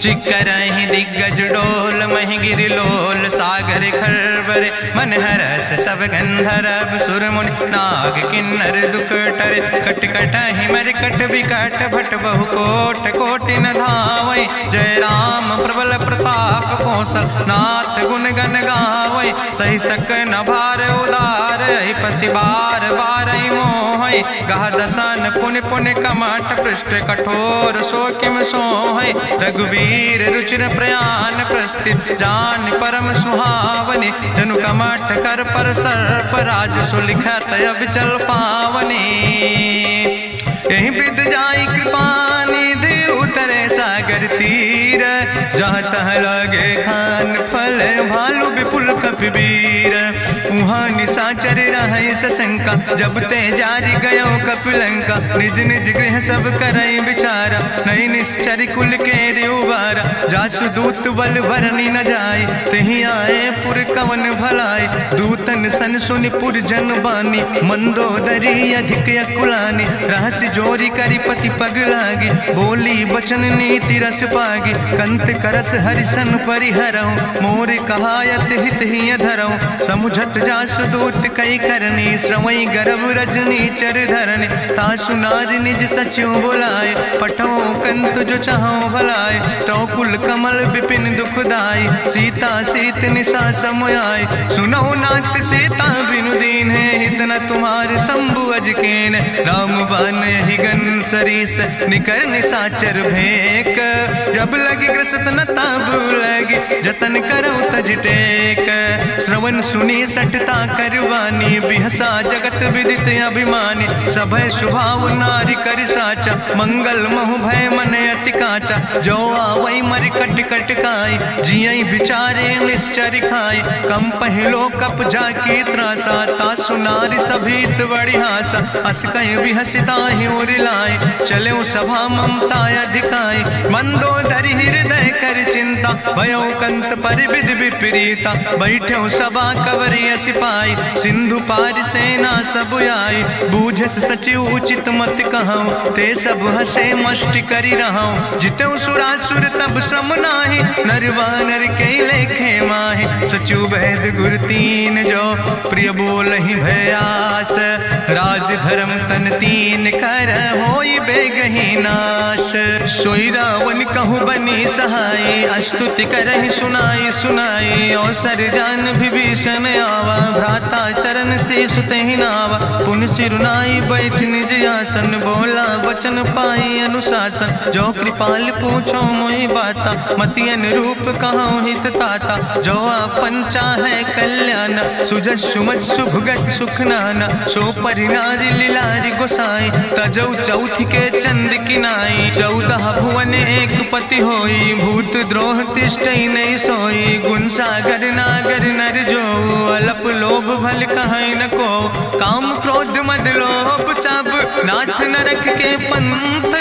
चिकरहि दिग्गज डोल, महि गिरि लोल सागर खरबरे। मन हरस सब गंधर्व सुर मुनि, नाग किन्नर दुख टरे। कट कटहि मरकट विकट, भट बहु कोट कोटि न धावै। जय राम प्रबल प्रताप कौशल, नाथ गुण गण गावै। सही सक न भार उदार, पति बार बार मोहै। गह दसन पुनि पुनि कमठ, पृष्ठ कठोर सो किम सोहै। रघुवीर रुचिर प्रयाण प्रस्थित, जान परम सुहावनी। जनु कमठ कर पर सर्प, राज सुलिखत अब चल पावनी। यही विद जाई कृपा निधि, उतरे सागर तीर। जहाँ तह लगे खान फल, भालु विपुल कपिवीर। उहाँ निशाचर रहै सशंका, जब ते जारी गयो कपिलंका। निज निज गृह सब करई विचारा, नहीं निश्चर कुल के रे उबारा। जासु दूत बल भरनी न जाय, तेहि आए पुर कवन भलाई। दूतन सन सुनि पुर जन बानी, मंदोदरी अधिक अकुलानी। रहस्य जोरी करि पति पग लागी, बोली बचन नीति रस पागी। कंत करस हरिसन परिहरऊँ, मोर कहायत हित ही धरऊँ। समुझत जासु दूत कई करनी, श्रवई गर्भ रजनी चर धरनी। तासु नार निज सचिव बुलाए, पठो कंत जो चाहो भलाए। तो कुल कमल विपिन दुखदाई, सीता सीत निशा समयाय। सुनो नाथ सीता बिनु दीन है, हित न तुम्हार शंभु अजकेन। राम बान हिगन सरीस, निकर निशाचर भेक। जब लगी ग्रसत न ताब लगी, जतन करो तज टेक। श्रवण सुनी सटता करवानी, बिहसा जगत विदित अभिमानी। सभय स्वभाव नारी कर साचा, मंगल महु भय मन अति काचा। जो आवै मर कट कट खाई, जियई बिचारे निश्चर खाई। कम पहलो कप जाकी त्रासा, तासु नारी सभीत बड़ी हासा। अस कहीं बिहसिता ही उरिलाए, चले सभा ममता अधिकाई। मंदोदरी हृदय कर चिंता, भयो कंत पर विधि विपरीता। बैठो सभा कवरिय सिपाही, सिंधु पार सेना सब आई। बूझस सचिव उचित मत कहूँ, ते सब हसे मष्टि करि रहूँ। जितऊ सुरासुर तब श्रम नाही, नर वानर के लेखे माहि। सचिव वैद गुर तीन जो, प्रिय बोलहि भयास। राज धर्म तन तीन कर, होई बेगहि नाश। सोई रावण कहूँ बनी सहाय, अस्तुति करहि सुनाई सुनाई। अवसर जान विभीषण आवा, भ्राता चरण से सुतहि नावा। पुन सिरुनाई बैठ निज आसन, बोला वचन पाई अनुशासन। जो कृपाल पूछो मोहि बाता, मति अनुरूप कहूँ हित ताता। जो आपन चाहे कल्याण, सुजस सुमत सुभगत सुख नाना। सो परिनारी लीलारी गोसाई, तजौ चौथ के चंद किनाई। 14 भुवन एक पति होई, भूत द्रोह तिष्ठई नहीं सोई। गुण सागर नागर नर जो, अलप लोभ भल कहीं न को। काम क्रोध मद लोभ सब, नाथ नरक के पंथ।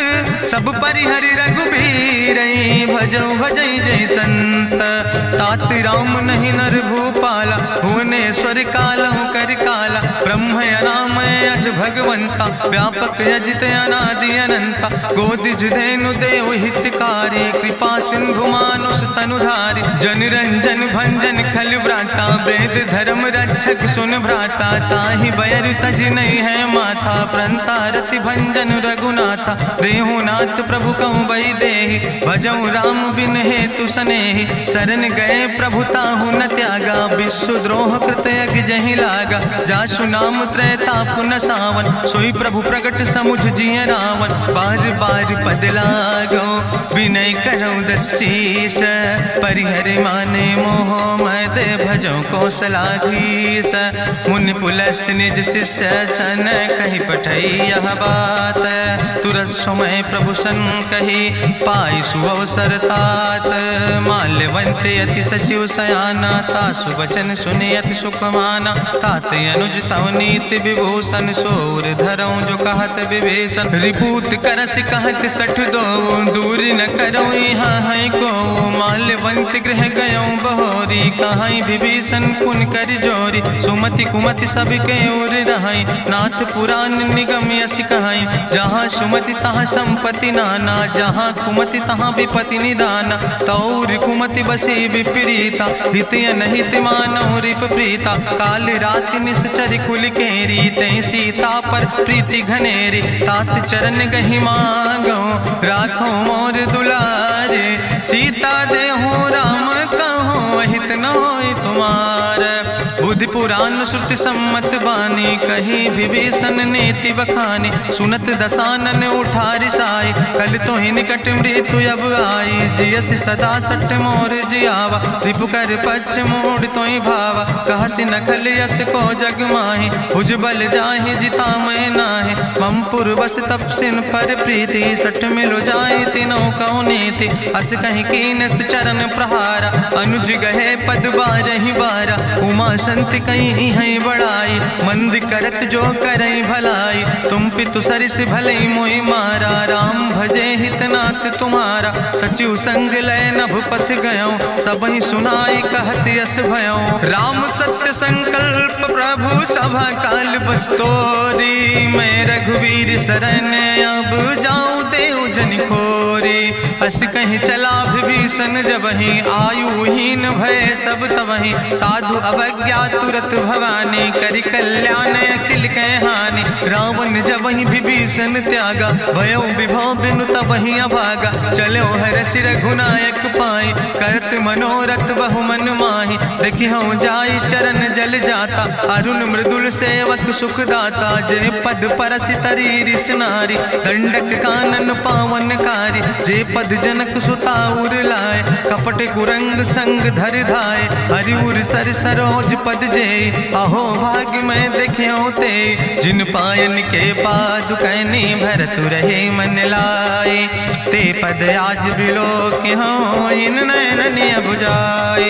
सब परिहरि रघुबीर, भजौ भजै जय संत। तात राम नहीं नर भूपाला, भुवनेश्वर कालहु कर काला। ब्रह्म अनामय अज भगवंता, व्यापक अजित अनादि अनंता। जनता गोद जुधेनु देव हितकारी कृपा सिंधु मानुष तनुधारी जन रंजन भंजन खल व्राता वेद धर्म रक्षक सुन भ्राता ताहि बयर तज नहीं है माथा प्रंता रति भंजन रघुनाथा देहुनाथ प्रभु कहूँ बई देहि भजऊ राम बिन हेतु सनेहि शरण गए प्रभु ताहु न त्यागा विश्वद्रोह कृत यज्ञ जहि लागा जासु नाम त्रैताप न सावन सोई प्रभु प्रगट समुझ जिय रावण बार बार पद लागो विनय करऊँ दसीस परिहर माने मोह मद भजो कौशलाधीश मुनि पुलस्त निज शिष्य सन कही पठई यह बात तुरत समय प्रभु सन कही पाई सुअवसर तात माल्यवंत अति सचिव सयाना तासु वचन सुने अति सुख माना तात अनुज तव नीति विभूषण सोर धरऊँ जो कहत विभीषण रिपूत करस कहत सठ दो दूर न करऊँ यहाँ है को माल्यवंत गृह गयऊँ बहोरी कहाई विभीषण पुन कर जोरी सुमति कुमति सबके ओर रहाई नाथ पुराण निगम यश कहाई जहाँ सुमति तहाँ संपत्ति नाना जहाँ कुमति तहाँ विपति निदाना तौर कुमति बसी विपरीता हितय नहित मानव रिप प्रीता काल राति निश्चर कुल केरी तै सीता पर प्रीति घनेरी तात चरण गहि मांगो राखो मोर दुलारे सीता देहु राम कहो हित न होय तुम्हार बुद्धि पुराण श्रुति सम्मत बानी कही विभीषण नेति बखानी सुनत दसानन उठारि साई कल तो ही निकट मृत्यु अब आई जियस सदा सट मोर जियावा रिपु कर पच्छ मोड़ तो ही भावा कहसि नखल यस को जग माही भुज बल जाहि जिता मैं नाही मम पुरवस तपसिन पर प्रीति सठ मिलो जाए तीनों कौ नीति अस कहीं कीनस चरण प्रहारा अनुज गहे पद बारहि बारा उमा संत कहीं है बड़ाई मंद करत जो करई भलाई तुम पितु सरिस भलई मोहि मारा राम भजे हितनाथ तुम्हारा सचिव संग लय नभ पथ गयो सबहि सुनाई कहत यस भयो राम सत्य संकल्प प्रभु सभा काल बस्तोरी मैं रघुवीर शरण अब जाऊं देव जन खोरी अस कहीं चला विभीषण जबहि आयुहीन भय सब तबहि साधु अवज्ञा तुरत भवानी करि कल्याण अखिल कै हानि रावण जबहि विभीषण त्यागा भयो विभव बिनु तबहि अभागा चलो हरसि रघुनायक पाई करत मनोरथ बहु मन माहि देखिहु जाई चरण जल जाता अरुण मृदुल सेवक सुख दाता जे पद परसि तरी रिस नारी दंडक कानन पावन कारी जे पद जनक सुताउर लाए कपट कुरंग संग धर धाय हरिउर सर सरोज पद जे अहो भाग्य में देख्यो ते जिन पायन के पादु कहनी भरत रहे मन लाए ते पद आज बिलो के हो इन नयन बुझाए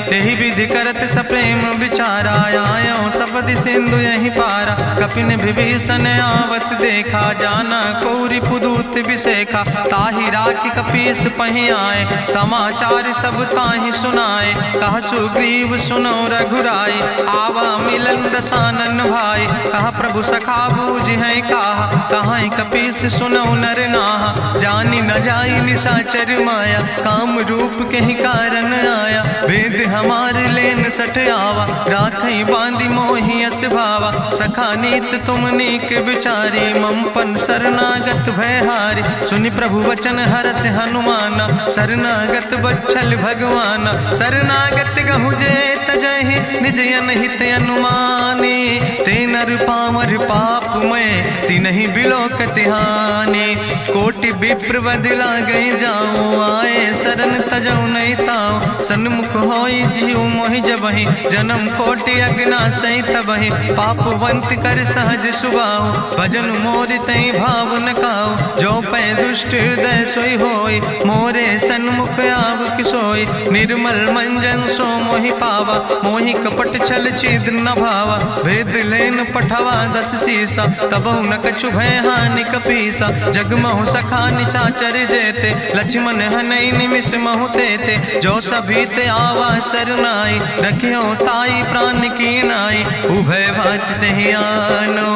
तेहि विधि करत सप्रेम विचारा आयो सपद सिंधु यही पारा कपिन विभीषण आवत देखा जाना कौरि पुदूत विशेखा ताहि राखी कपीस पहि आए समाचार सब ताहि सुनाए कहा सुग्रीव सुनो रघुराई आवा मिलन दसानन भाई कहा प्रभु सखा बूझ है कहा कपीस सुनो नर नाहा जानी न जाई निशाचर माया काम रूप के ही कारण आया वेद हमार लेन सठ आवा राखई बांधी मोहि अस भावा सखा नीत तुम नीक विचारी ममपन शरणागत भयहारी सुनि प्रभु वचन हरस हनुमान शरणागत बच्छल भगवान शरणागत गहु जे तजहि निज अनहित अनुमानी ते नर पामर पाप में तिनहि बिलोकत हानि कोटि विप्र बदला गई जाऊँ आए शरण तजऊ नहीं ताऊ सन्मुख होई जीव मोहि जबहि जन्म कोटि अग्ना सही तबहि पापवंत कर सहज सुबाहु भजन मोर तई भाव न काऊ जो पै दुष्ट हृदय सोई होई मोरे सन्मुख आव किसोई निर्मल मंजन सो मोहि पावा मोहि कपट छल छिद्र न भावा। भेद लेन पठवा 10 सीसा, तबहु न कछु भय हानि कपीसा। जगमहु सखा निचाचर जेते, लक्ष्मण हनई निमिष महु तेते। जो सभी ते आवा सरनाई, रखियो ताई प्राण की नाई। उभय भात तेहि आनो,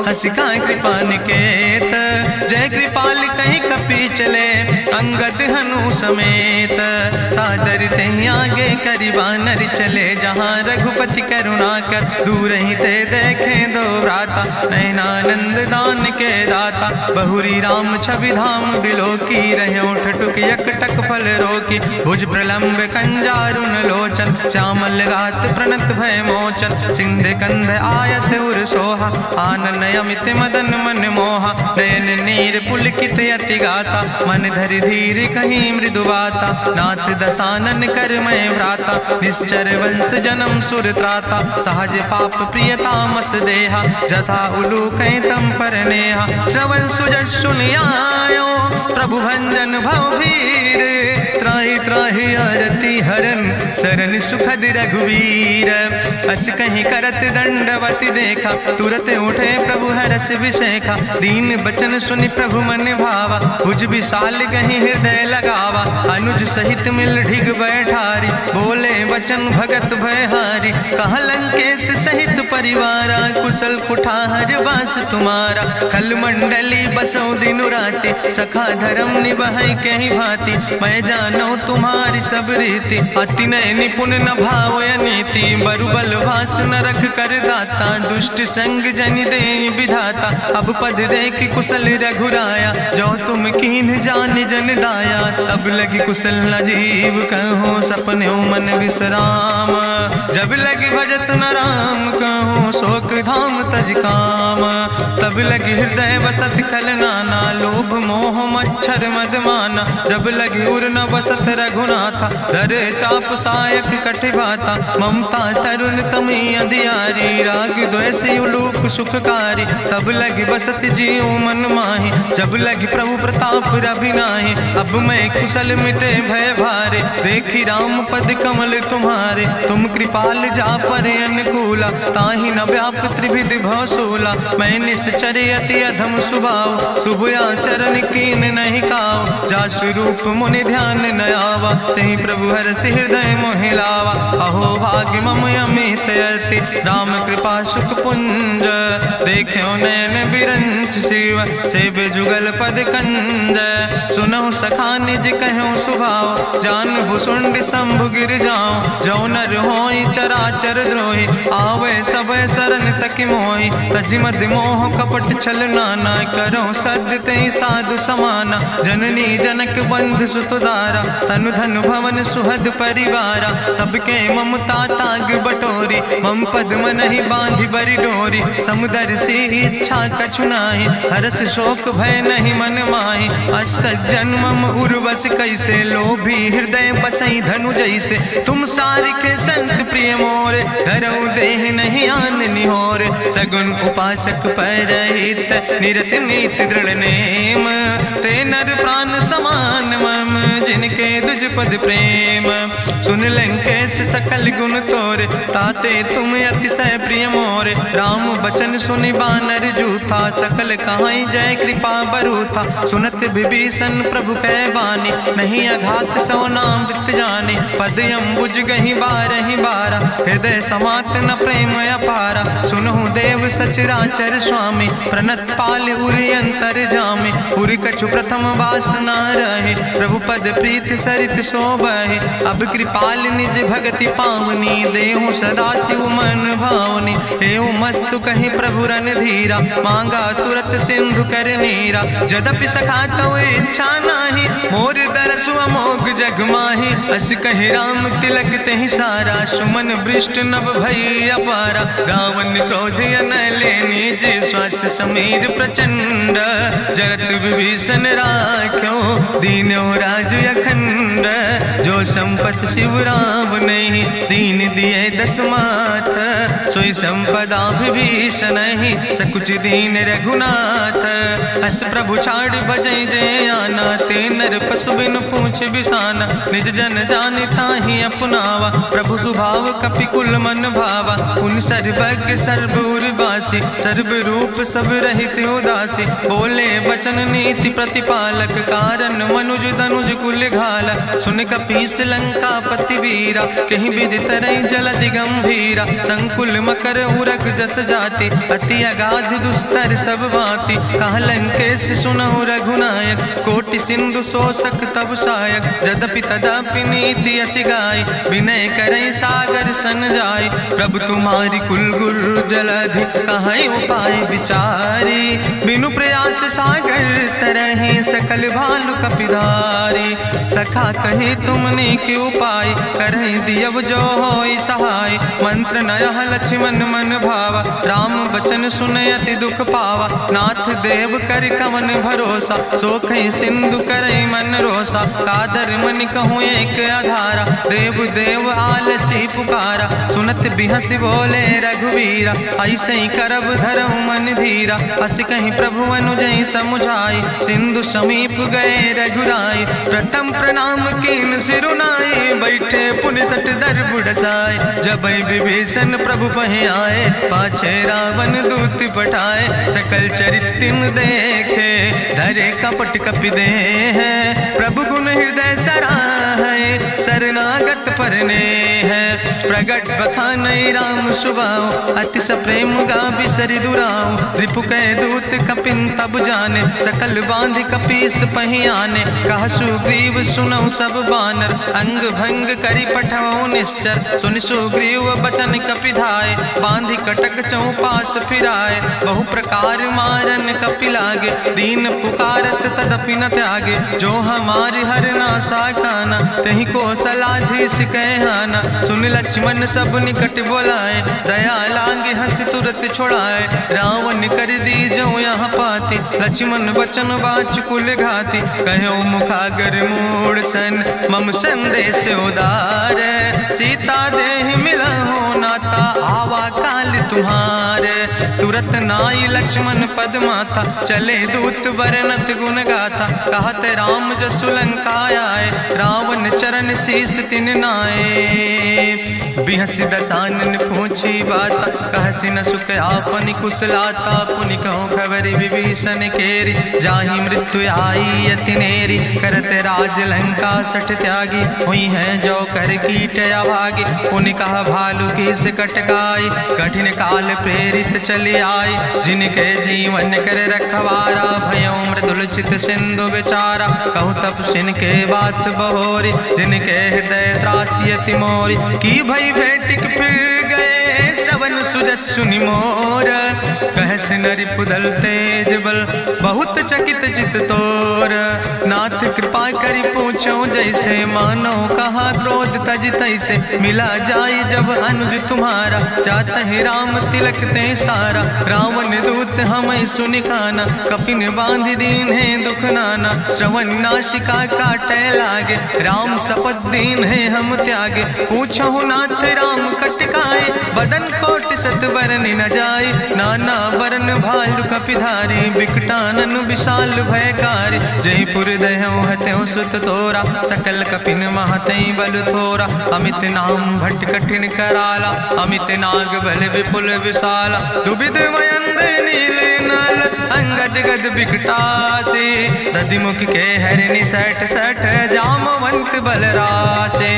हसिका कृपा निकेत। जय कृपाल कहीं कपी चले, अंगद हनु समेत। सादर तेहि आगे करि बानर चले, जहाँ रघुपति करुणा कर। दूर ही ते देखे दो भ्राता, नयनानंद दान के दाता। बहुरी राम छवि धाम बिलोकी, रहे ठटुक यकटक फल रोकी। भुज प्रलंब कंजारुन लोचन, श्यामल गात प्रणत भय मोचन। सिंध कंध आयत उर सोहा, आनन अमित मदन मन मोहा। नयन नीर पुलकित अति गाता, मन धरि धीर कहीं मृदु बाता। नाथ दसानन कर मैं भ्राता, निश्चर वंश जन्म सुर त्राता। सहज पाप प्रिय तामस देहा, जथा उलूक तम पर नेहा। श्रवण सुजस सुनि आयो, प्रभु भंजन भव भीर। त्राहि त्राहि आरती हरन, शरण सुखद रघुवीर। अस कहीं करत दंडवत देखा, तुरत उठे प्रभु हरस विशेखा। दीन बचन सुनि प्रभु मन भावा, भुज विशाल कहीं हृदय लगावा। अनुज सहित मिल ढिग बैठारी, बोले वचन भगत भयहारी। कहा लंकेश सहित परिवारा, कुशल कुठार वास तुम्हारा। कल मंडली बसौ दिनु राति, सखा धर्म निभाई कहीं भांति। मैं जानो तुम्हारी सब रीति, अति नय निपुण न भाव नीति। बरुबल वास न रख कर दाता, दुष्ट संग जन दे विधाता। अब पद देख कुशल रघुराया, जो तुम कीन जान जन दाया। तब लगी कुशल न जीव कहो, सपने मन विश्राम। जब लगी भजत न राम कहो, शोक धाम तज काम। तब लगी हृदय बसत खल नाना, लोभ मोह मच्छर मद माना। जब लगी उर न बसत रघुनाथा, धरे चाप सायक कटिभाता। ममता तरुण तमी अधियारी, राग द्वेषी उलूक सुखकारी। तब लगी बसत जीव मन माही, जब लगी प्रभु प्रताप रवि नाही। अब मैं कुशल मिटे भय भारे, देखी राम पद कमल तुम्हारे। तुम कृपाल जा पर अनुकूला, ताहि न व्याप त्रिविध भवसूला। मैं निश्चर अति अधम स्वभाव, शुभ आचरण कीन नहीं काव। जा स्वरूप मुनि ध्यान न आवा, तेहि प्रभु हरषि हृदय मोहि लावा। अहो भाग्य मम अमित अति, राम कृपा सुख पुंज। देखो नयन बिरंच शिव, सेव जुगल पद कंज। सुनहु सखा निज कहूँ सुभाव, जान भुसुंड शंभु गिर जाऊं। जो नर होई चराचर द्रोही, आवे सब शरण तक मोहि। तजि मद मोह कपट छल नाना, करो सद तेहि साधु समाना। जननी जनक बंधु सुतदारा, तनु धन भवन सुहद परिवारा। सबके ममता ताग बटोरी, मम पद मनहि बांधि बरि डोरी। समुदर सी इच्छा कछु नाही, हरस शोक भय नहीं मन माही। असज्जन मम उर्वश कैसे, लोभी हृदय बसई धनु जैसे। तुम सारिके संत प्रिय मोरे, धरऊ देह नहीं आन निहोर। सगुन उपासक परहित, निरत नीति दृढ़ नेम। ते नर प्राण समान मम, जिनके दुज पद प्रेम। सुन लंकेश सकल गुण तोरे, ताते तुम अतिशय प्रिय मोरे। राम बचन सुनि बानर जूथा, सकल कहाई जय कृपा बरूथा। सुनत विभीषण प्रभु कै बानी, नहीं अघात सो नाम वित जानी। पद अम्बुज गहि बारहि बारा, हृदय समात न प्रेम अपारा। सुनहु देव सचराचर स्वामी, प्रणत पाल उरि अंतर जामी। उरि कछु प्रथम वासना रहे, प्रभु पद प्रीत सरित शोभहि। अब कृपाल निज भगति पावनी, देहु सदा शिव मन भावनी। एवं मस्तु कहि प्रभु रन धीरा, मांगा तुरत सिंधु कर नीरा। जदपि सखा तव इच्छा नाही, मोर दरसु अमोघ जग माही। अस कहि राम तिलक तेहि सारा, सुमन वृष्ट नभ भई अपारा। गावन क्रोध अनले निज, श्वास समीर प्रचंड। जगत विभीषण राख्यो, दीनो राज अखंड। जो संपत शिव राम नहीं, दीन दिए दस माथ। सोई संपदा विभीषण नहीं, सकुच दीन रघुनाथ। अस प्रभु छाड़ बजै जय आना, ते नर पशु पशु बिनु पूछ बिसाना, निज जन जानि ताहि अपनावा। प्रभु स्वभाव कपि कुल मन भावा, पुनि सर्वज्ञ सर्व उर्वासी। सर्व रूप सब रहित उदासी, बोले वचन नीति प्रतिपालक। कारण मनुज तनुज कुल घाला, सुन कपीस लंका पति वीरा। कहीं विधि तरई जलधि गंभीरा, संकुल मकर उरग जस जाति। अति अगाध दुस्तर सब भांति, कहा लंकेश सुनहु रघुनायक। कोटि सिंधु शोषक तब सायक, जदपि तदपि नीति असि गाय। विनय करई सागर सन जाय, प्रभु तुम्हारी कुल गुरु जलधि। कहीं उपाय विचारी, बिनु प्रयास सागर तरहि। सकल भालु कपिधारी, सखा कही तुमने के उपाय। करहि दियव जो होई सहाय, मंत्र नयह लक्ष्मण मन भावा। राम बचन सुनय अति दुख पावा, नाथ देव कर कवन भरोसा। सोखई सिंधु करई मन रोसा, कादर मन कहूँ एक आधारा। देव देव आलसी पुकारा, सुनत बिहसी बोले रघुवीरा। ऐसे ही करब धरऊ मन धीरा, अस कहीं प्रभु अनुजय समुझाई। सिंधु समीप गए रघुराई, प्रथम प्रणाम कीन सिरुनाई। बैठे पुनि तट दर बुढ़साए, जब विभीषण प्रभु पहे आए। पाछे रावण दूत पठाए, सकल चरित्र देखे। धरे कपट कपि दे है, प्रभु गुण हृदय सराहे। शरणागत परने है, प्रगट बखानई राम सुभाओ। अति सप्रेम गा बिसरि दुराओ, रिपु कह दूत कपिन तब जाने। सकल बांध कपीस पहि आने, कहा सुग्रीव सुनौ सब बानर। अंग भंग करि पठवौ निश्चर, सुनि सुग्रीव बचन कपिधाय। बांधि कटक चौपास फिराए, बहु प्रकार मारन कपि लागे। दीन पुकारत तदपि न त्यागे, जो हमारि हर नासा खाना। तहि कौशलाधीश कहना, सुन लक्ष्मण सब निकट बोलाए। दया लागे हंस तुरत छोड़ाए, रावण कर दी जो यहाँ पाती। लक्ष्मण बचन बाच कुल घाती, कहो मुखागर मूड़ सन। मम संदेश उदार, सीता देह मिलहु नाता। आवा काल तुम्हारे, तुरत नाई लक्ष्मण पद माथा। चले दूत वर्णत गुण गाथा, कहत राम जसु लंका आए। रावण चरण शीस तिन नाए, बिहसी दसानन पूछी बात। कहसी न सुख आपन कुशलाता, पुनि कहूँ खबर विभीषण केरी। जाहि मृत्यु आई अति नेरी, करत राज लंका सठ त्यागी। हुई है जो कर कीट अभागी, पुनि कहा भालू की से कटकाई। कठिन काल प्रेरित चले आई, जिनके जीवन कर रखवारा। भयो मृदुल चित सिंधु बेचारा, कहूँ तप सिन के बात बहोरी। जिनके हृदय त्रासियति मोरी, की भई भेटिक फिर गए। श्रवण सुजस सुनि मोर, कहस नरि पुदल तेज बल। बहुत चकित चित तोर, नाथ कृपा करि पूछो जैसे। मानो कहा क्रोध तज तैसे, मिला जाय जब अनुज तुम्हारा। जातहि राम तिलक ते सारा, रावण दूत हमें सुनि काना। कपिन बांध दीन है दुख नाना, श्रवण नासिका काटे लागे। राम शपथ दीन है हम त्यागे, पूछो नाथ राम कटकाए। बदन कोटि सत बरन न जाय, नाना बरन भालु कपिधारी। बिकटानन विशाल भयकारी, जयपुर दहु हत्यु सुत तोरा। सकल कपिन महतई बल थोरा, अमित नाम भट्ट कठिन कराला। अमित नाग बल विपुल विशाला, दुबिद मयंद नील नल। अंगद गद बिकटासे, दधिमुख के हरिणि सठ सठ। जामवंत बलरासे,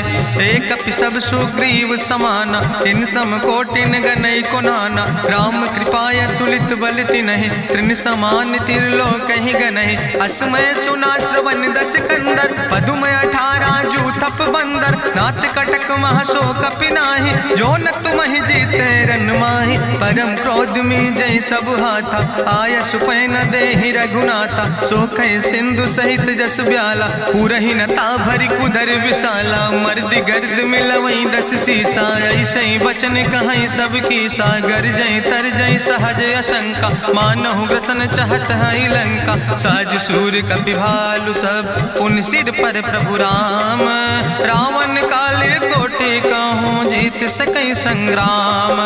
एक कपि सब सुग्रीव समाना। इन सम कोटिन गनई को नाना, राम कृपाय तुलित बल तिनहि। त्रिन समान तिरलोक ही गनहि, असमय सुना श्रवण दस कंदर। पदुम 18 जू थप बंदर, नाथ कटक महसो कपि नाही। जो न तुमहि जीते रन माहि, परम क्रोध में जय सब हाथा। आय सुपै न देहि रघुनाथा, सोखै सिंधु सहित जस ब्याला। पूरहि न ता भरि कुधर विशाला, मर्द गर्द मिलवई 10 सीसा। ऐसे बचन कहई सब कीसा, गर जय तर जय सहज अशंका। मानहु ग्रसन चाहत है लंका, साज सूर कपि भालु सब। पुन सिर पर प्रभु राम, रावण काले कोटि बटे कहूँ जीत सकै संग्राम।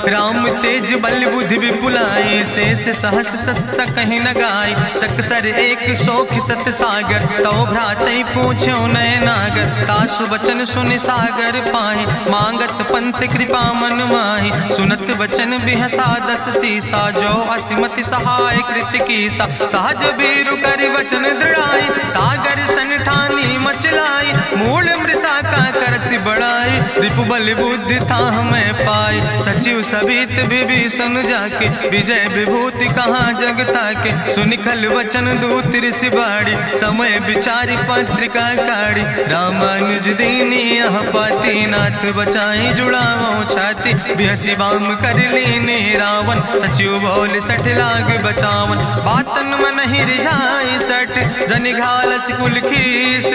राम तेज बल बुद्धि विपुलाई, शेष सहस सत सकहि न गाय। सकसर एक सोख सत सागर, तो भ्रातै पूछ्यो नय नागर। तासु वचन सुनि सागर पाहि, मांगत पंथ कृपा मन माहि। सुनत वचन बिहसा दस सीसा, जो असिमति सहाय कृत कीसा। सहज बीरु कर वचन दृढ़ाई, सागर सन ठानी मचलाई। मूल मृषा का करति बढ़ाई, रिपु बल बुद्धि था हमें पाई। सचिव सबित विभीषण जाके, विजय विभूति कहाँ जग ताके। सुनिखल वचन दूत ऋषि बाड़ी, समय विचारि पत्रिका काढ़ी। रामानुज दीनी यह पाती, नाथ बचाई जुड़ावो छाती। बिहसी बाम कर लीने रावण, सचिव बोल सठ लाग बचावन। बातन मन ही रिझाई सठ, जनि घालस कुल खीस।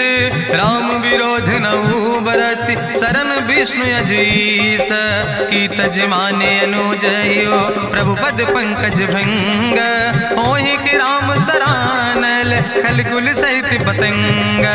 राम विरोध नहु बरसि, शरण विष्णु अजीस। की तज माने अनुजयो, प्रभु पद पंकज भंग। होहि कि राम सरानल, खल कुल सहित पतंग।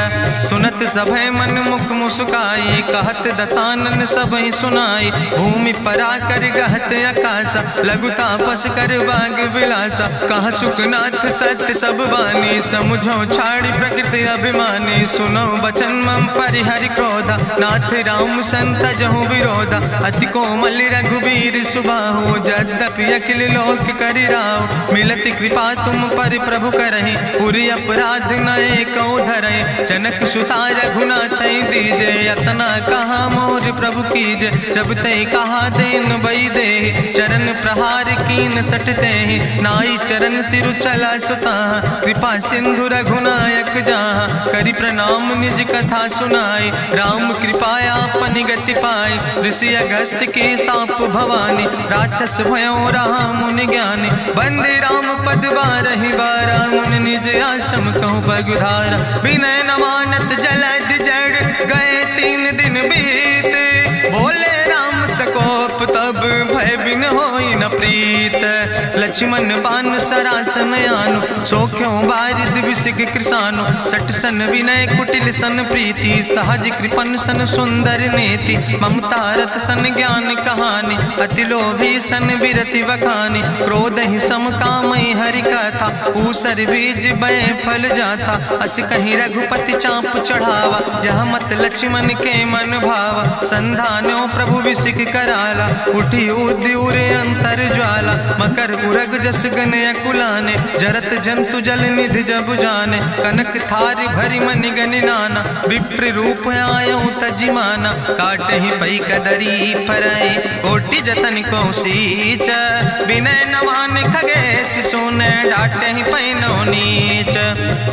सुनत सभय मन मुख मुस्काई, कहत दसानन सबहि सुनाई। भूमि परा कर गहत आकाशा, लघु तापस कर बाग विलासा। कहा सुखनाथ सत्य सब बानी, समुझो छाड़ी प्रकृति अभिमानी। सुनो बचन मम परिहरि क्रोधा, नाथ राम संत जहु विरोधा। अति कोमल रघुबीर सुबाहु, यद्यपि अखिल लोक करि राहु। मिलति कृपा तुम पर प्रभु करहि, पुरि अपराध न एको धरहि। जनक सुता रघुनाथ दीजे, यतना कहा मोर प्रभु कीजे। जब ते कहा देन बई दे, चरण प्रहार कीन सटते। नाई चरण सिरु चला सुता, कृपा सिंधु रघुनायक जहाँ। करि प्रणाम निज कथा सुनाई, राम कृपाया अपनी गति पाई। ऋषि अगस्त्य के साप भवानी, राक्षस भयो रहा मुनि ज्ञानी। बंदे राम पद बारहि बारा, मुनि निज आश्रम कहूँ पगुधारा। विनय न मानत जलद जड़, गए 3 दिन बीते। बोले राम सकोप तब, भय बिन होई न प्रीत। लक्ष्मण बान सरासन आनु, सोख्यों बारिद विसिक कृसानु। सट सन विनय कुटिल सन प्रीति, सहज कृपन सन सुंदर नेति। ममता रत सन ज्ञान कहानी, अति लोभी सन विरति बखानी। क्रोध ही सम कामई हरि कथा, ऊसर बीज बय फल जाता। अस कहीं रघुपति चाप चढ़ावा, यह मत लक्ष्मण के मन भावा। संधान्यो प्रभु विसिक कराला, उठी उद्यूरे अंतर ज्वाला। मकर उरग जस गन अकुलाने, जरत जंतु जल निधि जब जाने। कनक थारी भरी मनि गनि नाना, विप्र रूप आयो तजिमाना। काटे ही पई कदरी फरई, कोटि जतन को सींच। विनय न मान खगेश सुने, डाटे ही पई नो नीच।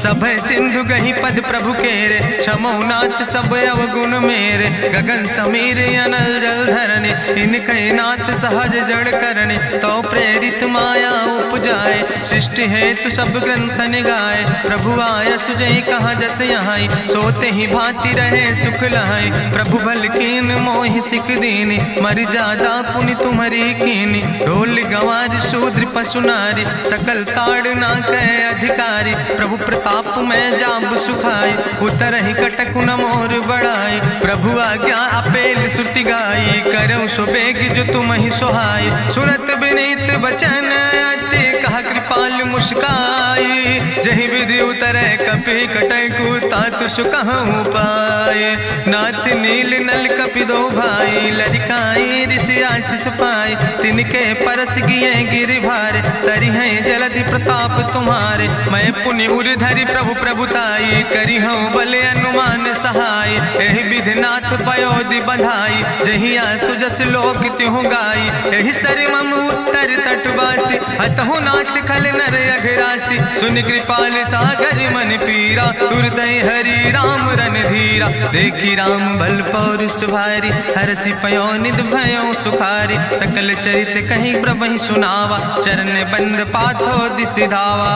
सभय सिंधु गही पद प्रभु केरे, क्षमो नाथ सब अवगुण मेरे। गगन समीर अनल जल धरने, इनके नाथ सहज जड़ करने। तो प्रेरित माया उपजाए, सृष्टि हेतु सब ग्रंथ निगाए। प्रभु आय सुजय कहा जस यहाँ, सोते ही भांति रहे सुख लहाई। प्रभु भल कीन मोहि सिख दीनी, मर जादा पुनि तुम्हारी कीनी। ढोल गंवार शूद्र पशु नारी, सकल ताड़ ना कहे अधिकारी। प्रभु प्रताप में जाब सुखाई, उतर ही कटक न मोर बढ़ाई। प्रभु आज्ञा अपेल श्रुति गाई, करऊँ सो बेग जो तुम ही सोहाई। सुनत विनीत वचन अति, कहा कृपाल मुस्काई। जहि विधि उतरे कपि कटकु, तातु सुकहु पाए। नाथ नील नल कपि दो भाई, लरिकाई ऋषि आशीष पाए। तिनके परस गिए गिरि भारे, तरि है जलधि प्रताप तुम्हारे। मैं पुनि उर धरि प्रभु प्रभुताई, करी हूँ बल अनुमान सहाय। एहि विधि नाथ पयोधि बधाई, जहिया सुजस लोक त्यों गाई। एहि सर मम उत्तर तटवासी, हतहु नाथ खल नर अघरासी। सुनि कृपाल सागर मन पीरा, तुरत हरि राम रन धीरा। देखी राम बल पौरुष भारी, हरसि पयो निध भयो सुखारी। सकल चरित कहीं प्रभहि सुनावा, चरण बंद पाथो दिस धावा।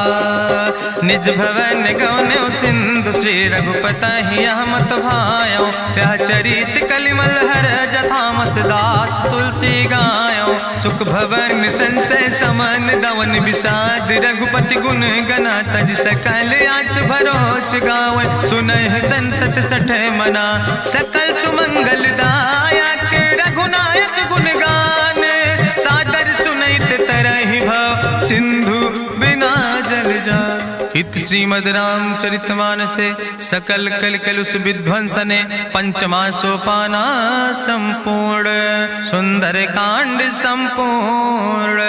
निज भवन गौन्यो सिंधु श्री रघुपति मत भायो यह चरित कलिमल हर जथामस दास तुलसी गायो सुख भवन संसय समन दवन विषाद रघुपति गुण गना तज सकल आस भरोस गावे सुनहि संतत सठ मना सकल सुमंगल दायक रघुनायक गुण गान सादर सुनैत तरहि भव सिंधु बिना जल जा इत श्रीमद् रामचरितमानसे सकल कल कलुष विध्वंसने पंचमा सोपाना संपूर्ण सुंदर कांड संपूर्ण।